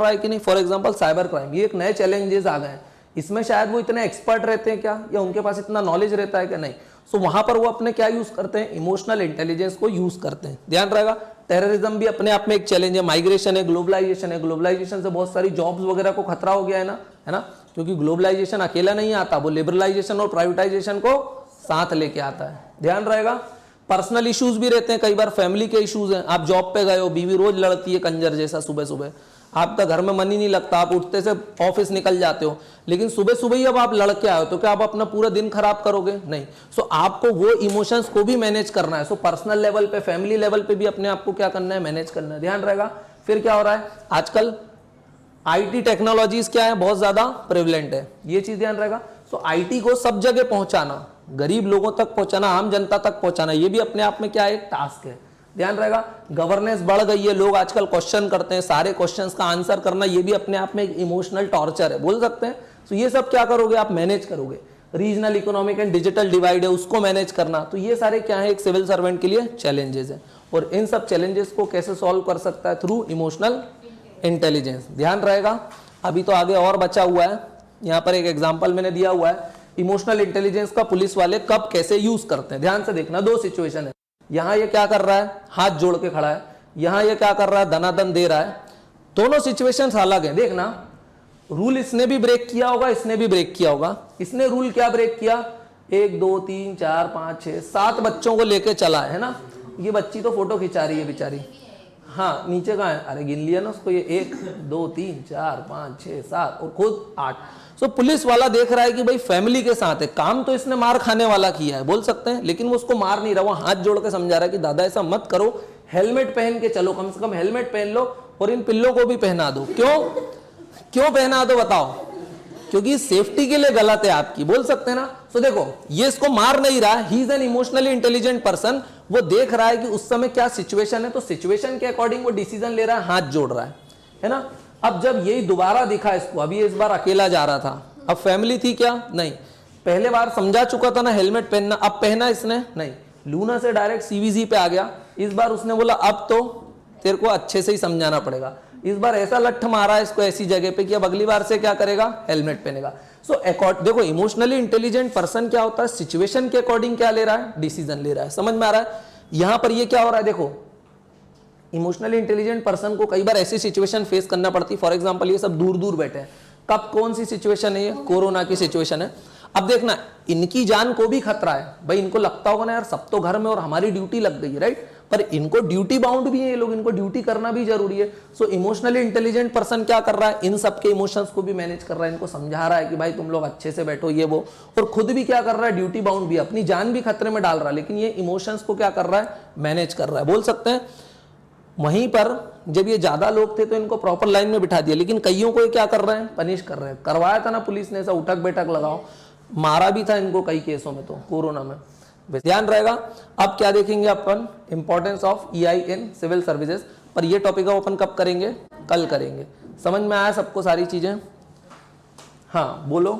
है कि नहीं। फॉर एग्जांपल साइबर क्राइम, ये एक नए चैलेंजेस आ गए हैं। इसमें शायद वो इतने एक्सपर्ट रहते हैं क्या, या उनके पास इतना नॉलेज रहता है क्या, नहीं। सो वहां पर वो अपने क्या यूज करते हैं, इमोशनल इंटेलिजेंस को यूज करते हैं। ध्यान रहेगा, टेररिज्म भी अपने आप में एक चैलेंज है, माइग्रेशन है, ग्लोबलाइजेशन है। ग्लोबलाइजेशन से बहुत सारी जॉब्स वगैरह को खतरा हो गया है ना, क्योंकि ग्लोबलाइजेशन अकेला नहीं आता, वो लिबरलाइजेशन और प्राइवेटाइजेशन को साथ लेके आता है। ध्यान रहेगा, पर्सनल इश्यूज भी रहते हैं, कई बार फैमिली के इश्यूज हैं। आप जॉब पे गए हो, बीवी रोज लड़ती है कंजर जैसा, सुबह सुबह आपका घर में मन ही नहीं लगता, आप उठते से ऑफिस निकल जाते हो, लेकिन सुबह सुबह ही अब आप लड़के आए हो तो क्या आप अपना पूरा दिन खराब करोगे, नहीं। सो आपको वो इमोशंस को भी मैनेज करना है। सो पर्सनल लेवल पे, फैमिली लेवल पे भी अपने आप को क्या करना है, मैनेज करना है। ध्यान रहेगा। फिर क्या हो रहा है, आजकल आईटी टेक्नोलॉजीज क्या है, बहुत ज्यादा प्रेवलेंट है, ये चीज ध्यान रहेगा। सो आईटी को सब जगह पहुंचाना, गरीब लोगों तक पहुंचाना, आम जनता तक पहुंचाना, ये भी अपने आप में क्या एक टास्क है। ध्यान रहेगा। गवर्नेंस बढ़ गई है, लोग आजकल क्वेश्चन करते हैं, सारे क्वेश्चंस का आंसर करना, ये भी अपने आप में एक इमोशनल टॉर्चर है, बोल सकते हैं। तो ये सब क्या करोगे, आप मैनेज करोगे। Regional economic and digital divide है, उसको मैनेज करना, तो ये सारे क्या है, एक सिविल सर्वेंट के लिए चैलेंजेस है। और इन सब चैलेंजेस को कैसे सॉल्व कर सकता है, थ्रू इमोशनल इंटेलिजेंस। ध्यान रहेगा। अभी तो आगे और बचा हुआ है, यहाँ पर एक एग्जाम्पल मैंने दिया हुआ है, इमोशनल इंटेलिजेंस का पुलिस वाले कब कैसे यूज करते हैं। ध्यान से देखना, दो सिचुएशन है। यहां ये क्या कर रहा है, हाथ जोड़ के खड़ा है, यहां ये क्या कर रहा है, धनाधन दे रहा है। दोनों सिचुएशंस अलग है। देखना, रूल इसने भी ब्रेक किया होगा, इसने भी ब्रेक किया होगा। इसने रूल क्या ब्रेक किया, 1 2 3 4 5 6 7 बच्चों को लेके चला है ना। ये बच्ची तो फोटो खिंचा रही है बेचारी, हाँ नीचे कहाँ है, अरे गिन लिया ना उसको, ये 1 2 3 4 5 6 7 और खुद 8। सो पुलिस वाला देख रहा है कि भाई फैमिली के साथ है, काम तो इसने मार खाने वाला किया है, बोल सकते हैं, लेकिन वो उसको मार नहीं रहा, वो हाथ जोड़ के समझा रहा है कि दादा ऐसा मत करो, हेलमेट पहन के चलो, कम से कम हेलमेट पहन लो और इन पिल्लों को भी पहना दो। क्यों पहना दो बताओ, क्योंकि सेफ्टी के लिए गलत है आपकी, बोल सकते हैं ना। सो देखो, ये इसको मार नहीं रहा, he is an emotionally intelligent person. वो देख रहा है कि उस समय क्या सिचुएशन है, तो सिचुएशन के अकॉर्डिंग वो डिसीजन ले रहा है, हाथ जोड़ रहा है ना। अब जब यही दोबारा दिखा इसको, अभी इस बार अकेला जा रहा था, अब फैमिली थी क्या, नहीं, पहले बार समझा चुका था ना हेलमेट पहनना, अब पहना इसने नहीं, लूना से डायरेक्ट सीवीजी पे आ गया। इस बार उसने बोला अब तो तेरे को अच्छे से ही समझाना पड़ेगा। इस बार ऐसा लठ मारा इसको ऐसी जगह पे कि अब अगली बार से क्या करेगा, हेलमेट पहनेगा। सो देखो, इमोशनली इंटेलिजेंट पर्सन क्या होता है, सिचुएशन के अकॉर्डिंग क्या ले रहा है, डिसीजन ले रहा है। समझ में आ रहा है। यहां पर ये क्या हो रहा है, देखो, इमोशनली इंटेलिजेंट पर्सन को कई बार ऐसी सिचुएशन फेस करना पड़ती। फॉर एग्जांपल ये सब दूर दूर बैठे हैं, कब कौन सी सिचुएशन है, ये कोरोना की सिचुएशन है। अब देखना, इनकी जान को भी खतरा है भाई, इनको लगता होगा ना यार सब तो घर में और हमारी ड्यूटी लग गई है, राइट, पर इनको ड्यूटी बाउंड भी है, ये लोग, इनको ड्यूटी करना भी जरूरी है। सो इमोशनली इंटेलिजेंट पर्सन क्या कर रहा है, इन सबके इमोशंस को भी मैनेज कर रहा है, इनको समझा रहा है कि भाई तुम लोग अच्छे से बैठो, ये वो, और खुद भी क्या कर रहा है, ड्यूटी बाउंड भी, अपनी जान भी खतरे में डाल रहा है, लेकिन ये इमोशंस को क्या कर रहा है, मैनेज कर रहा है, बोल सकते हैं। वहीं पर जब ये ज्यादा लोग थे तो इनको प्रॉपर लाइन में बिठा दिया, लेकिन कईयों को ये क्या कर रहे हैं, पनिश कर रहे हैं। करवाया था ना पुलिस ने, ऐसा उठक बैठक लगाओ, मारा भी था इनको कई केसों में, तो कोरोना में। ध्यान रहेगा। अब क्या देखेंगे अपन, importance of EI in civil services, पर ये टॉपिक अपन कब करेंगे, कल करेंगे। समझ में आया सबको सारी चीजें। हाँ बोलो।